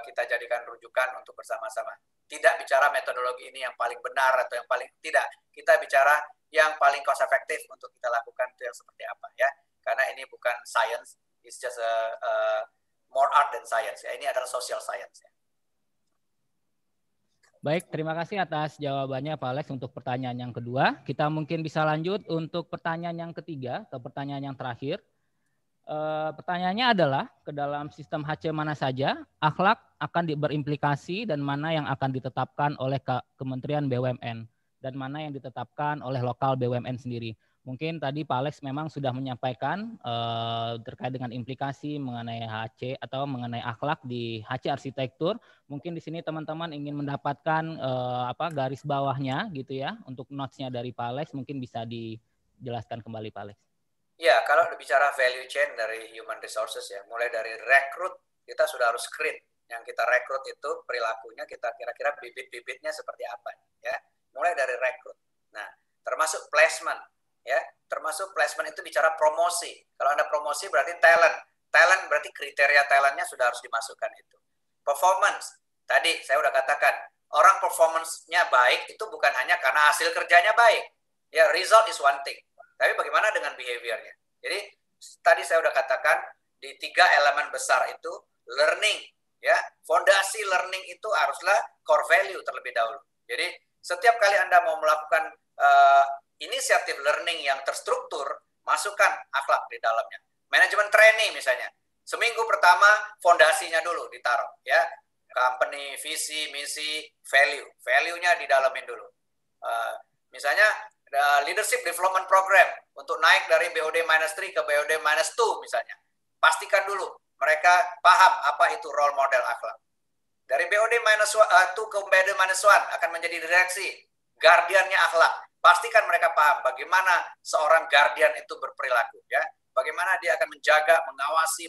kita jadikan rujukan untuk bersama-sama. Tidak bicara metodologi ini yang paling benar atau yang paling tidak. Kita bicara yang paling cost efektif untuk kita lakukan itu yang seperti apa, ya. Karena ini bukan science, it's just more art than science. Ya. Ini adalah social science. Ya. Baik, terima kasih atas jawabannya Pak Alex untuk pertanyaan yang kedua. Kita mungkin bisa lanjut untuk pertanyaan yang ketiga atau pertanyaan yang terakhir. Pertanyaannya adalah, ke dalam sistem HC mana saja akhlak akan berimplikasi dan mana yang akan ditetapkan oleh Kementerian BUMN dan mana yang ditetapkan oleh lokal BUMN sendiri. Mungkin tadi Pak Alex memang sudah menyampaikan terkait dengan implikasi mengenai HC atau mengenai akhlak di HC arsitektur. Mungkin di sini teman-teman ingin mendapatkan garis bawahnya gitu ya, untuk notes-nya dari Pak Alex, mungkin bisa dijelaskan kembali Pak Alex. Ya, kalau bicara value chain dari human resources ya, mulai dari rekrut, kita sudah harus screen. Yang kita rekrut itu perilakunya, kita kira-kira bibit-bibitnya seperti apa. Ya, mulai dari rekrut. Nah, termasuk placement. ya. Termasuk placement itu bicara promosi. Kalau Anda promosi berarti talent. Talent berarti kriteria talentnya sudah harus dimasukkan itu. Performance, tadi saya udah katakan, orang performance-nya baik itu bukan hanya karena hasil kerjanya baik. Ya, result is one thing. Tapi bagaimana dengan behavior-nya? Jadi tadi saya udah katakan di 3 elemen besar itu learning, ya. Fondasi learning itu haruslah core value terlebih dahulu. Jadi setiap kali Anda mau melakukan inisiatif learning yang terstruktur, masukkan akhlak di dalamnya. Manajemen training misalnya, seminggu pertama fondasinya dulu ditaruh, ya. Company, visi, misi, value-nya didalamin dulu. Misalnya leadership development program untuk naik dari BOD-3 ke BOD-2 misalnya. Pastikan dulu mereka paham apa itu role model akhlak. Dari BOD-2 ke BOD-1 akan menjadi direksi, guardiannya akhlak. Pastikan mereka paham bagaimana seorang guardian itu berperilaku, ya. Bagaimana dia akan menjaga, mengawasi,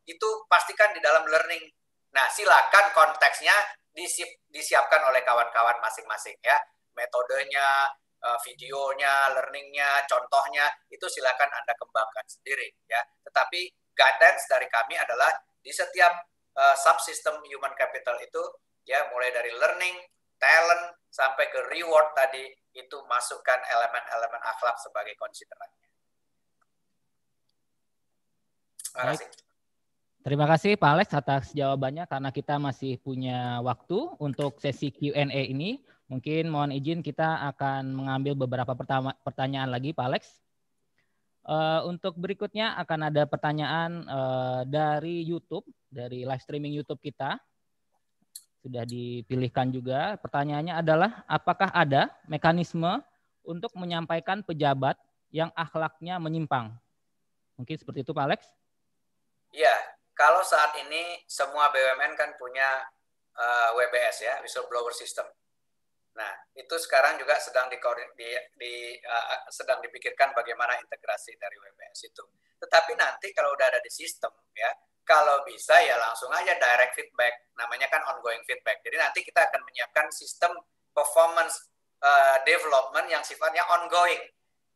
itu pastikan di dalam learning. Nah, silakan konteksnya disiapkan oleh kawan-kawan masing-masing, ya. Metodenya, videonya, learningnya, contohnya, itu silakan Anda kembangkan sendiri, ya. Tetapi guidance dari kami adalah di setiap subsistem human capital itu, ya, mulai dari learning, talent, sampai ke reward tadi, itu masukkan elemen-elemen akhlak sebagai konsiderannya. Terima kasih. Terima kasih Pak Alex atas jawabannya. Karena kita masih punya waktu untuk sesi Q&A ini, mungkin mohon izin kita akan mengambil beberapa pertanyaan lagi Pak Alex. Untuk berikutnya akan ada pertanyaan dari YouTube, dari live streaming YouTube kita. Sudah dipilihkan juga. Pertanyaannya adalah, apakah ada mekanisme untuk menyampaikan pejabat yang akhlaknya menyimpang? Mungkin seperti itu Pak Alex. Ya, kalau saat ini semua BUMN kan punya WBS, ya, whistleblower system. Nah, itu sekarang juga sedang sedang dipikirkan bagaimana integrasi dari WBS itu. Tetapi nanti kalau udah ada di sistem, ya, kalau bisa ya langsung aja direct feedback, namanya kan ongoing feedback. Jadi nanti kita akan menyiapkan sistem performance development yang sifatnya ongoing.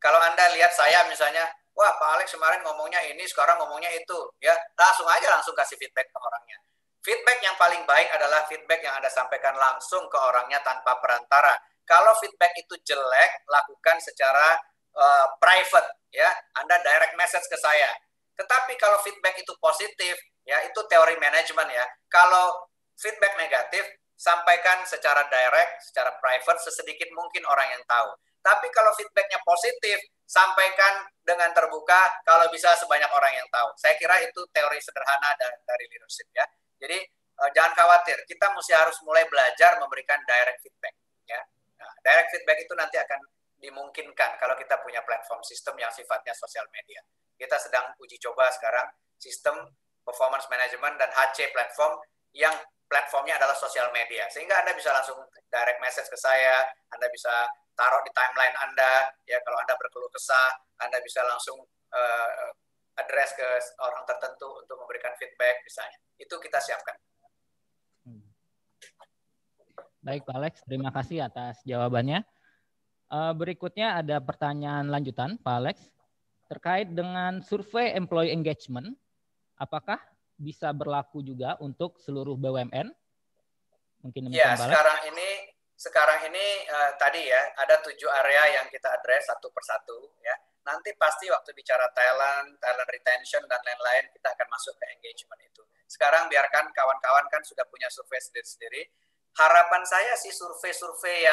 Kalau Anda lihat saya misalnya, wah Pak Alex kemarin ngomongnya ini, sekarang ngomongnya itu, ya langsung kasih feedback ke orangnya. Feedback yang paling baik adalah feedback yang Anda sampaikan langsung ke orangnya tanpa perantara. Kalau feedback itu jelek, lakukan secara private, ya. Anda direct message ke saya. Tetapi kalau feedback itu positif, ya itu teori manajemen, ya. Kalau feedback negatif, sampaikan secara direct, secara private, sesedikit mungkin orang yang tahu. Tapi kalau feedbacknya positif, sampaikan dengan terbuka, kalau bisa sebanyak orang yang tahu. Saya kira itu teori sederhana dari leadership, ya. Jadi jangan khawatir, kita mesti harus mulai belajar memberikan direct feedback, ya. Nah, direct feedback itu nanti akan dimungkinkan kalau kita punya platform sistem yang sifatnya sosial media. Kita sedang uji coba sekarang sistem performance management dan HC platform yang platformnya adalah sosial media. Sehingga Anda bisa langsung direct message ke saya, Anda bisa taruh di timeline Anda, ya kalau Anda berkeluh kesah, Anda bisa langsung address ke orang tertentu untuk memberikan feedback misalnya. Itu kita siapkan. Baik Pak Alex, terima kasih atas jawabannya. Berikutnya ada pertanyaan lanjutan Pak Alex. Terkait dengan survei employee engagement, apakah bisa berlaku juga untuk seluruh BUMN? Mungkin ya, sekarang ini tadi ya ada 7 area yang kita address satu persatu, ya. Nanti pasti waktu bicara talent retention dan lain-lain kita akan masuk ke engagement itu. Sekarang biarkan kawan-kawan kan sudah punya survei sendiri-sendiri. Harapan saya sih survei-survei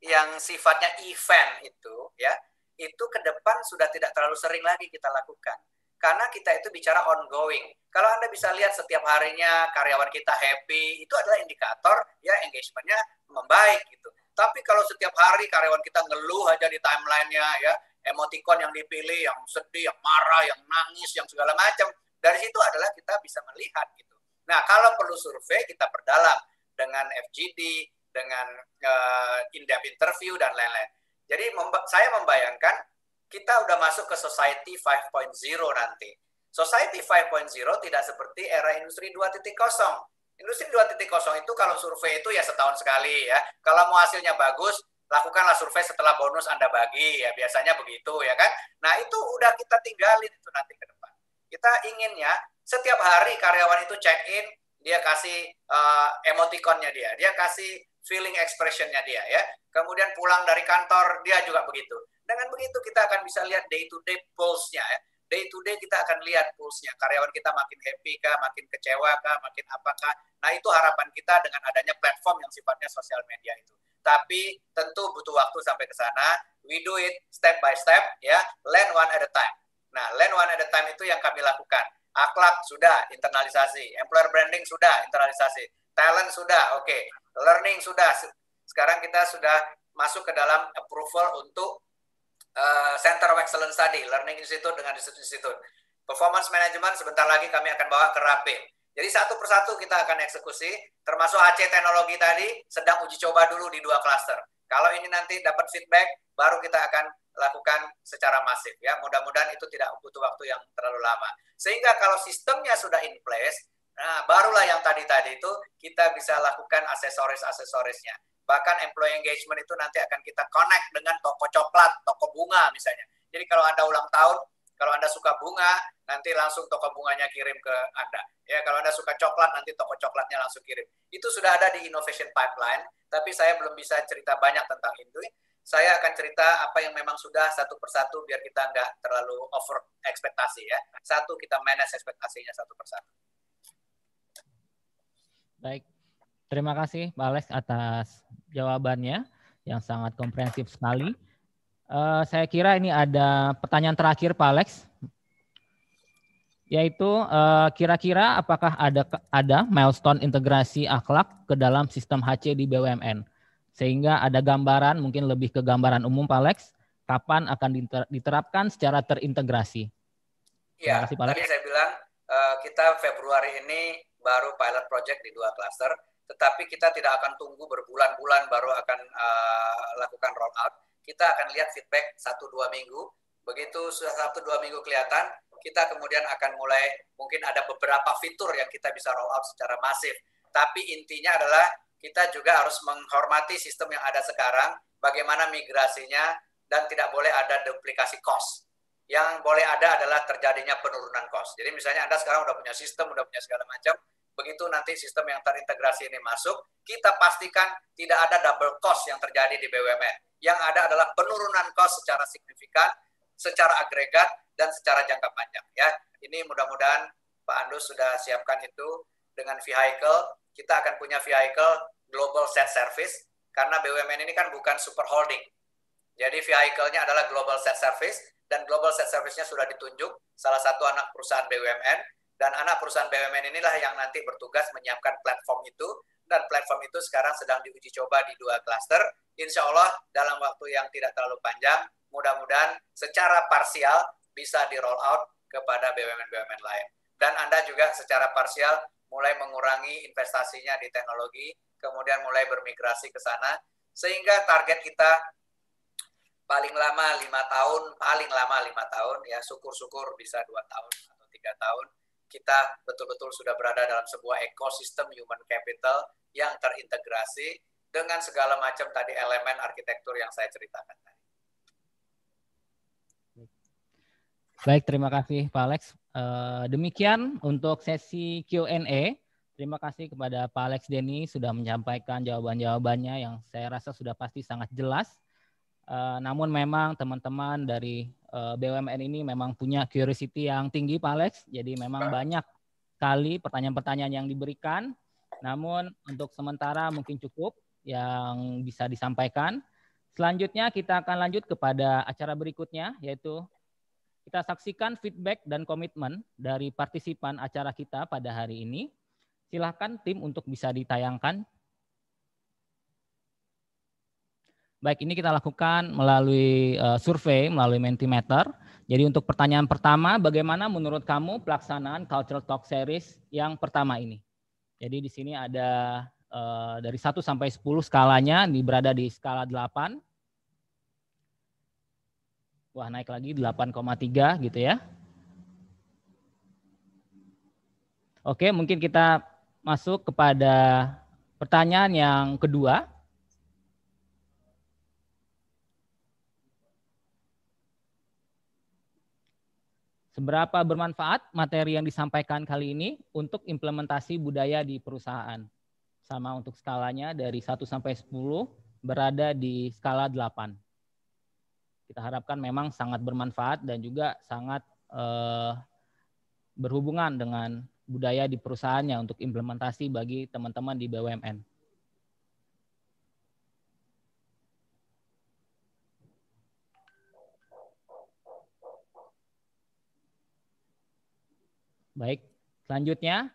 yang sifatnya event itu, ya, itu ke depan sudah tidak terlalu sering lagi kita lakukan. Karena kita itu bicara ongoing. Kalau Anda bisa lihat setiap harinya karyawan kita happy, itu adalah indikator ya engagementnya membaik gitu. Tapi kalau setiap hari karyawan kita ngeluh aja di timelinenya, ya, emoticon yang dipilih, yang sedih, yang marah, yang nangis, yang segala macam, dari situ adalah kita bisa melihat gitu. Nah, kalau perlu survei kita perdalam dengan FGD, dengan in-depth interview dan lain-lain. Jadi saya membayangkan kita udah masuk ke Society 5.0 nanti. Society 5.0 tidak seperti era Industri 2.0. Industri 2.0 itu kalau survei itu ya setahun sekali, ya. Kalau mau hasilnya bagus, lakukanlah survei setelah bonus Anda bagi, ya biasanya begitu ya kan. Nah itu udah kita tinggalin itu nanti ke depan. Kita inginnya setiap hari karyawan itu check in, dia kasih emoticonnya dia kasih feeling expressionnya dia ya. Kemudian pulang dari kantor dia juga begitu. Dengan begitu kita akan bisa lihat day to day pulse-nya ya. Day to day kita akan lihat pulse-nya. Karyawan kita makin happy kah, makin kecewa kah, makin apakah. Nah itu harapan kita dengan adanya platform yang sifatnya sosial media itu. Tapi tentu butuh waktu sampai ke sana. We do it step by step ya, learn one at a time. Nah, learn one at a time itu yang kami lakukan. Akhlak sudah internalisasi, employer branding sudah internalisasi, talent sudah, oke. Learning sudah. Sekarang kita sudah masuk ke dalam approval untuk Center of Excellence tadi, Learning Institute dengan Institute. Performance Management sebentar lagi kami akan bawa ke Rapim. Jadi satu persatu kita akan eksekusi, termasuk HC teknologi tadi sedang uji coba dulu di 2 klaster. Kalau ini nanti dapat feedback, baru kita akan lakukan secara masif ya. Mudah-mudahan itu tidak butuh waktu yang terlalu lama. Sehingga kalau sistemnya sudah in place, nah barulah yang tadi-tadi itu kita bisa lakukan aksesoris-aksesorisnya. Bahkan employee engagement itu nanti akan kita connect dengan toko coklat, toko bunga misalnya. Jadi kalau Anda ulang tahun, kalau Anda suka bunga, nanti langsung toko bunganya kirim ke Anda. Ya, kalau Anda suka coklat, nanti toko coklatnya langsung kirim. Itu sudah ada di innovation pipeline, tapi saya belum bisa cerita banyak tentang itu. Saya akan cerita apa yang memang sudah satu persatu biar kita nggak terlalu over ekspektasi ya. Satu, kita manage ekspektasinya satu persatu. Baik, terima kasih Pak Alex atas jawabannya yang sangat komprehensif sekali. Saya kira ini ada pertanyaan terakhir Pak Alex, yaitu kira-kira apakah ada milestone integrasi akhlak ke dalam sistem HC di BUMN? Sehingga ada gambaran, mungkin lebih ke gambaran umum Pak Alex, kapan akan diterapkan secara terintegrasi? Ya, tadi saya bilang kita Februari ini baru pilot project di 2 klaster, tetapi kita tidak akan tunggu berbulan-bulan baru akan lakukan roll out. Kita akan lihat feedback 1-2 minggu. Begitu sudah 1-2 minggu kelihatan, kita kemudian akan mulai, mungkin ada beberapa fitur yang kita bisa roll out secara masif. Tapi intinya adalah kita juga harus menghormati sistem yang ada sekarang, bagaimana migrasinya, dan tidak boleh ada duplikasi cost. Yang boleh ada adalah terjadinya penurunan cost. Jadi misalnya Anda sekarang udah punya sistem, udah punya segala macam, begitu nanti sistem yang terintegrasi ini masuk, kita pastikan tidak ada double cost yang terjadi di BUMN. Yang ada adalah penurunan cost secara signifikan, secara agregat, dan secara jangka panjang. Ya, ini mudah-mudahan Pak Andus sudah siapkan itu dengan vehicle. Kita akan punya vehicle global set service, karena BUMN ini kan bukan super holding. Jadi vehicle-nya adalah global set service, dan global set service-nya sudah ditunjuk salah satu anak perusahaan BUMN, dan anak perusahaan BUMN inilah yang nanti bertugas menyiapkan platform itu, dan platform itu sekarang sedang diuji coba di 2 klaster. Insya Allah dalam waktu yang tidak terlalu panjang, mudah-mudahan secara parsial bisa di roll out kepada BUMN-BUMN lain. Dan Anda juga secara parsial mulai mengurangi investasinya di teknologi, kemudian mulai bermigrasi ke sana, sehingga target kita paling lama 5 tahun, ya syukur-syukur bisa 2 tahun atau 3 tahun, kita betul-betul sudah berada dalam sebuah ekosistem human capital yang terintegrasi dengan segala macam tadi elemen arsitektur yang saya ceritakan tadi. Baik, terima kasih Pak Alex. Demikian untuk sesi Q&A. Terima kasih kepada Pak Alex Denny sudah menyampaikan jawaban-jawabannya yang saya rasa sudah pasti sangat jelas. Namun memang teman-teman dari BUMN ini memang punya curiosity yang tinggi Pak Alex. Jadi memang banyak sekali pertanyaan-pertanyaan yang diberikan. Namun untuk sementara mungkin cukup yang bisa disampaikan. Selanjutnya kita akan lanjut kepada acara berikutnya, yaitu kita saksikan feedback dan komitmen dari partisipan acara kita pada hari ini. Silahkan tim untuk bisa ditayangkan. Baik, ini kita lakukan melalui survei, melalui Mentimeter. Jadi untuk pertanyaan pertama, bagaimana menurut kamu pelaksanaan Cultural Talk Series yang pertama ini? Jadi di sini ada dari 1 sampai 10 skalanya, berada di skala 8. Wah, naik lagi 8,3 gitu ya. Oke, mungkin kita masuk kepada pertanyaan yang kedua. Seberapa bermanfaat materi yang disampaikan kali ini untuk implementasi budaya di perusahaan? Sama untuk skalanya dari 1 sampai 10 berada di skala 8. Kita harapkan memang sangat bermanfaat dan juga sangat berhubungan dengan budaya di perusahaannya untuk implementasi bagi teman-teman di BUMN. Baik, selanjutnya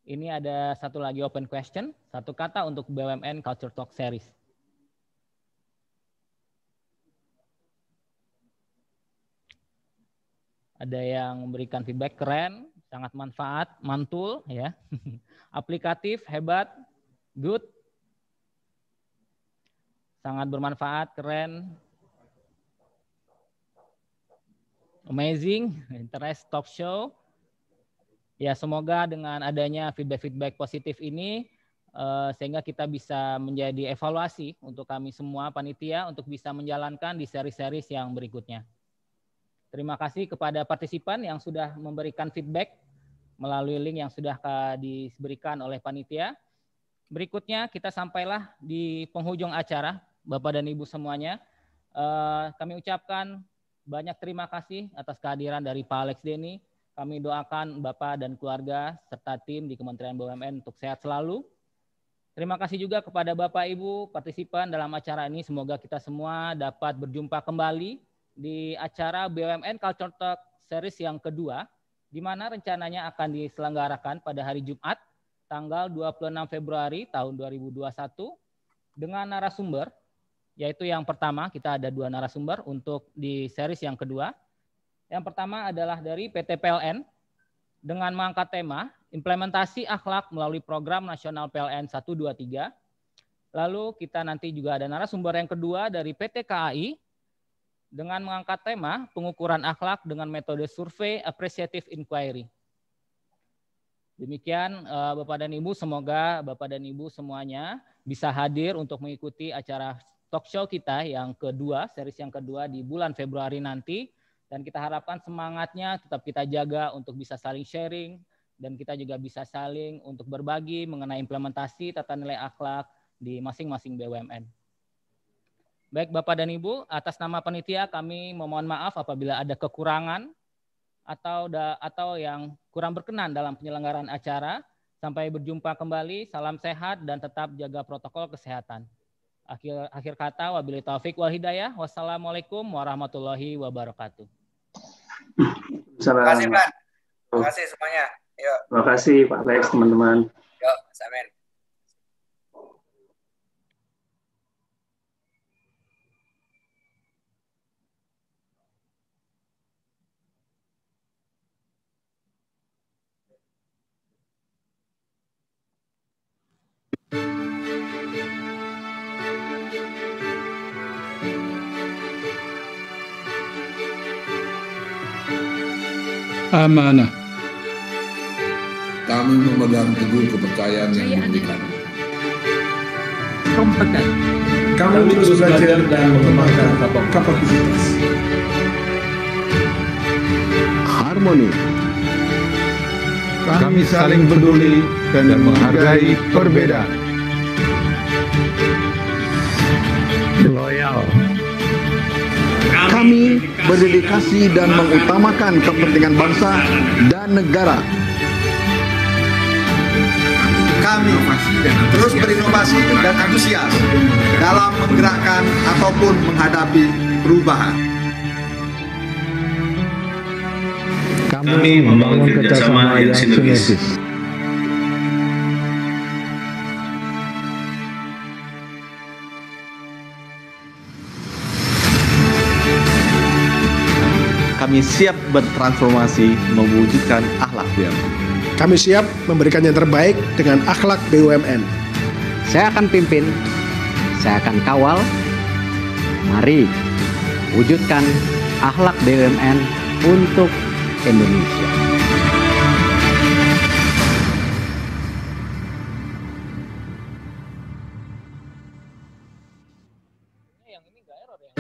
ini ada satu lagi open question, satu kata untuk BUMN Culture Talk Series. Ada yang memberikan feedback keren, sangat manfaat, mantul, ya, aplikatif, hebat, good, sangat bermanfaat, keren, amazing, interest, talk show. Ya, semoga dengan adanya feedback-feedback positif ini sehingga kita bisa menjadi evaluasi untuk kami semua panitia untuk bisa menjalankan di seri-series yang berikutnya. Terima kasih kepada partisipan yang sudah memberikan feedback melalui link yang sudah diberikan oleh panitia. Berikutnya kita sampailah di penghujung acara, Bapak dan Ibu semuanya. Kami ucapkan banyak terima kasih atas kehadiran dari Pak Alex Denny. Kami doakan Bapak dan keluarga serta tim di Kementerian BUMN untuk sehat selalu. Terima kasih juga kepada Bapak Ibu partisipan dalam acara ini. Semoga kita semua dapat berjumpa kembali di acara BUMN Culture Talk Series yang kedua, di mana rencananya akan diselenggarakan pada hari Jumat, tanggal 26 Februari tahun 2021, dengan narasumber, yaitu yang pertama, kita ada 2 narasumber untuk di series yang kedua. Yang pertama adalah dari PT PLN dengan mengangkat tema implementasi akhlak melalui program nasional PLN 123. Lalu kita nanti juga ada narasumber yang kedua dari PT KAI dengan mengangkat tema pengukuran akhlak dengan metode survei appreciative inquiry. Demikian Bapak dan Ibu, semoga Bapak dan Ibu semuanya bisa hadir untuk mengikuti acara talk show kita yang kedua, series yang kedua di bulan Februari nanti. Dan kita harapkan semangatnya tetap kita jaga untuk bisa saling sharing dan kita juga bisa saling untuk berbagi mengenai implementasi tata nilai akhlak di masing-masing BUMN. Baik Bapak dan Ibu, atas nama panitia kami memohon maaf apabila ada kekurangan atau yang kurang berkenan dalam penyelenggaraan acara. Sampai berjumpa kembali, salam sehat dan tetap jaga protokol kesehatan. Akhir kata, wabillahi taufik wal hidayah. Wassalamualaikum warahmatullahi wabarakatuh. Terima kasih Pak. Terima kasih semuanya. Yuk. Terima kasih Pak Alex, teman-teman. Yuk, amin. Amanah. Kami memegang teguh kepercayaan yang diberikan. Kompeten. Kami terus belajar dan mengembangkan kapasitas. Harmoni. Kami saling peduli dan menghargai perbedaan. Loyal. Kami berdedikasi dan mengutamakan kepentingan bangsa dan negara. Kami terus berinovasi dan antusias dalam menggerakkan ataupun menghadapi perubahan. Kami membangun kerjasama yang sinergis. Kami siap bertransformasi mewujudkan akhlak BUMN. Kami siap memberikan yang terbaik dengan akhlak BUMN. Saya akan pimpin, saya akan kawal. Mari wujudkan akhlak BUMN untuk Indonesia. Yang ini nggak error ya?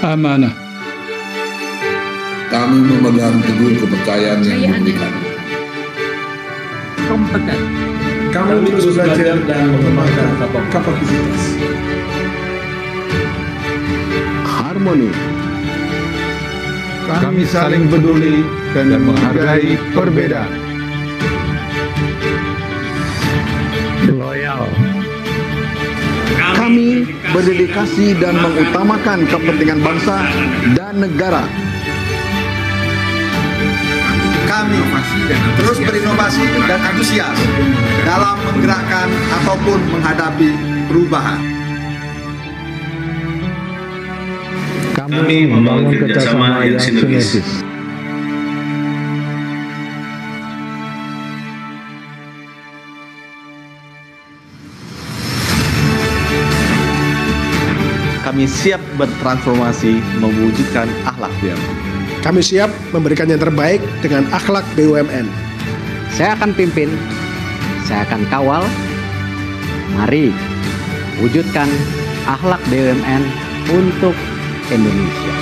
amanah. Kami memegang teguh kepercayaan yang diberikan. Kompeten. Kami terus belajar dan mengembangkan kapasitas. Harmoni. Kami saling peduli dan menghargai perbedaan. Loyal. Kami berdedikasi dan mengutamakan kepentingan bangsa dan negara. Kami terus berinovasi dan antusias dalam menggerakkan ataupun menghadapi perubahan. Kami membangun kerjasama yang sinergis. Kami siap bertransformasi mewujudkan akhlak BUMN. Kami siap memberikan yang terbaik dengan akhlak BUMN. Saya akan pimpin, saya akan kawal. Mari wujudkan akhlak BUMN untuk Indonesia.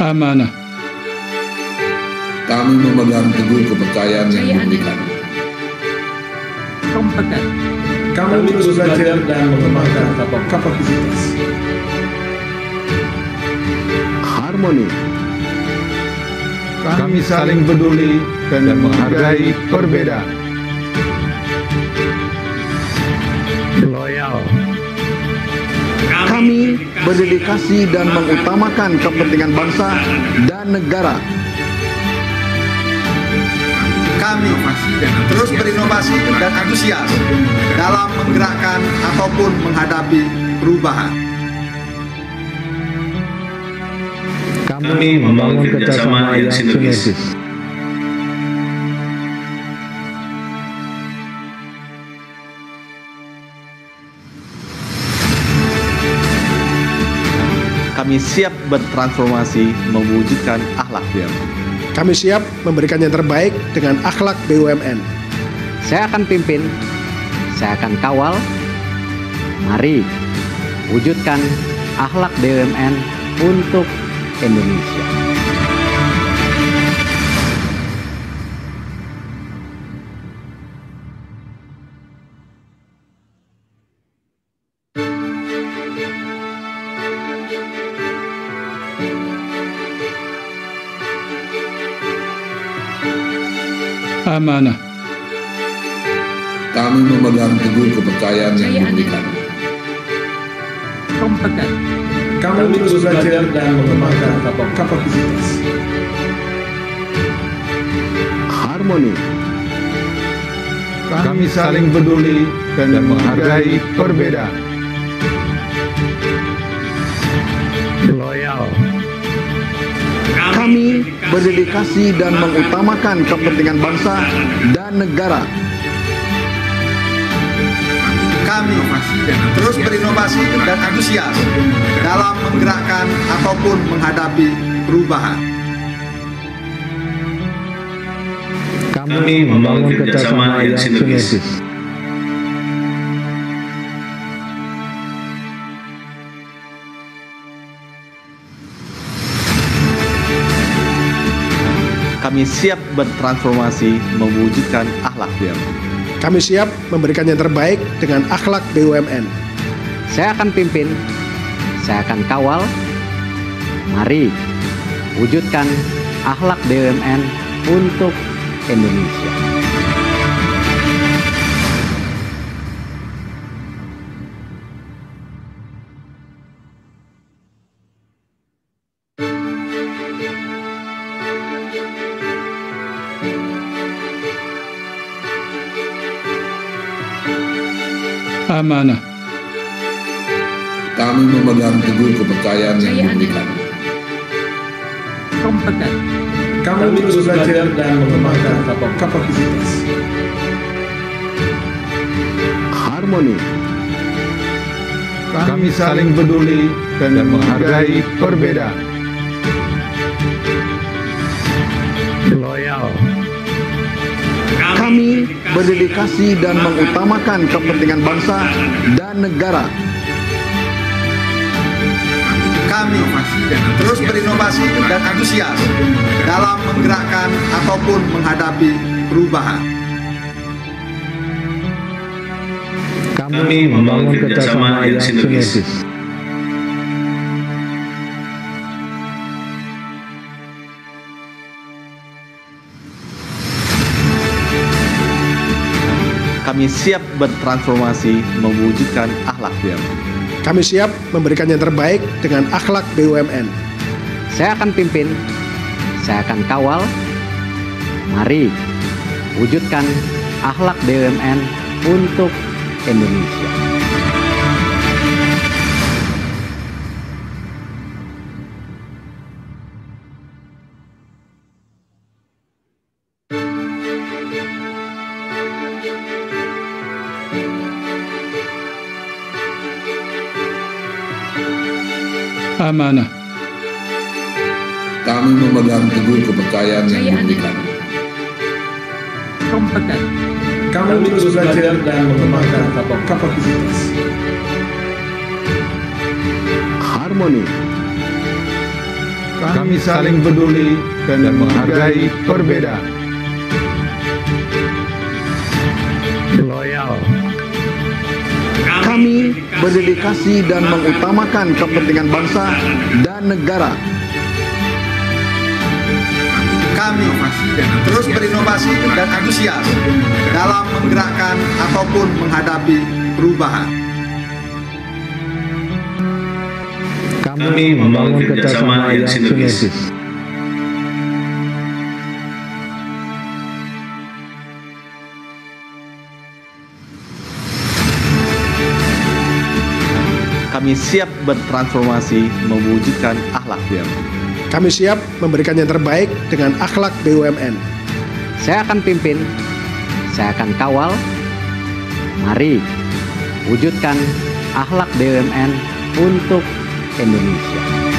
Amanah. Kami memegang teguh kepercayaan yang diberikan. Kompeten. Kami terus belajar dan mengembangkan kapasitas. Harmoni. Kami saling peduli dan menghargai perbedaan. Loyal. Kami berdedikasi dan mengutamakan kepentingan bangsa dan negara. Kami terus berinovasi dan antusias dalam menggerakkan ataupun menghadapi perubahan. Kami membangun kerjasama yang sinergis. Kami siap bertransformasi mewujudkan akhlak BUMN. Kami siap memberikan yang terbaik dengan akhlak BUMN. Saya akan pimpin, saya akan kawal. Mari wujudkan akhlak BUMN untuk Indonesia. Amanah. Kami memegang teguh kepercayaan yang diberikan. Kompeten. Kami terus belajar dan mengembangkan kapasitas. Harmoni. Kami saling peduli dan menghargai perbedaan. Loyal. Kami berdedikasi dan mengutamakan kepentingan bangsa dan negara. Kami terus berinovasi dan antusias dalam menggerakkan ataupun menghadapi perubahan. Kami membangun kerjasama yang sinergis. Kami siap bertransformasi mewujudkan akhlak BUMN. Kami siap memberikan yang terbaik dengan akhlak BUMN. Saya akan pimpin, saya akan kawal. Mari wujudkan akhlak BUMN untuk Indonesia. Amanah. Kami memegang teguh kepercayaan yang diberikan. Kompeten. Kami terus belajar dan mengembangkan kapasitas. Harmoni. Kami saling peduli dan menghargai perbedaan. Loyal. Kami berdedikasi dan mengutamakan kepentingan bangsa dan negara. Kami terus berinovasi dan antusias dalam menggerakkan ataupun menghadapi perubahan. Kami membangun kerjasama yang sinergis. Kami siap bertransformasi mewujudkan akhlak BUMN. Kami siap memberikan yang terbaik dengan akhlak BUMN. Saya akan pimpin, saya akan kawal. Mari wujudkan akhlak BUMN untuk Indonesia. Amanah. Kami memegang teguh kepercayaan yang diberikan. Kompeten. Kami terus belajar dan mengembangkan kapasitas. Harmoni. Kami saling peduli dan menghargai perbedaan. Loyal. Kami berdedikasi dan mengutamakan kepentingan bangsa dan negara. Kami terus berinovasi dan antusias dalam menggerakkan ataupun menghadapi perubahan. Kami membangun kerjasama yang sinergis. Kami siap bertransformasi mewujudkan akhlak BUMN. Kami siap memberikan yang terbaik dengan akhlak BUMN. Saya akan pimpin, saya akan kawal. Mari wujudkan akhlak BUMN untuk Indonesia.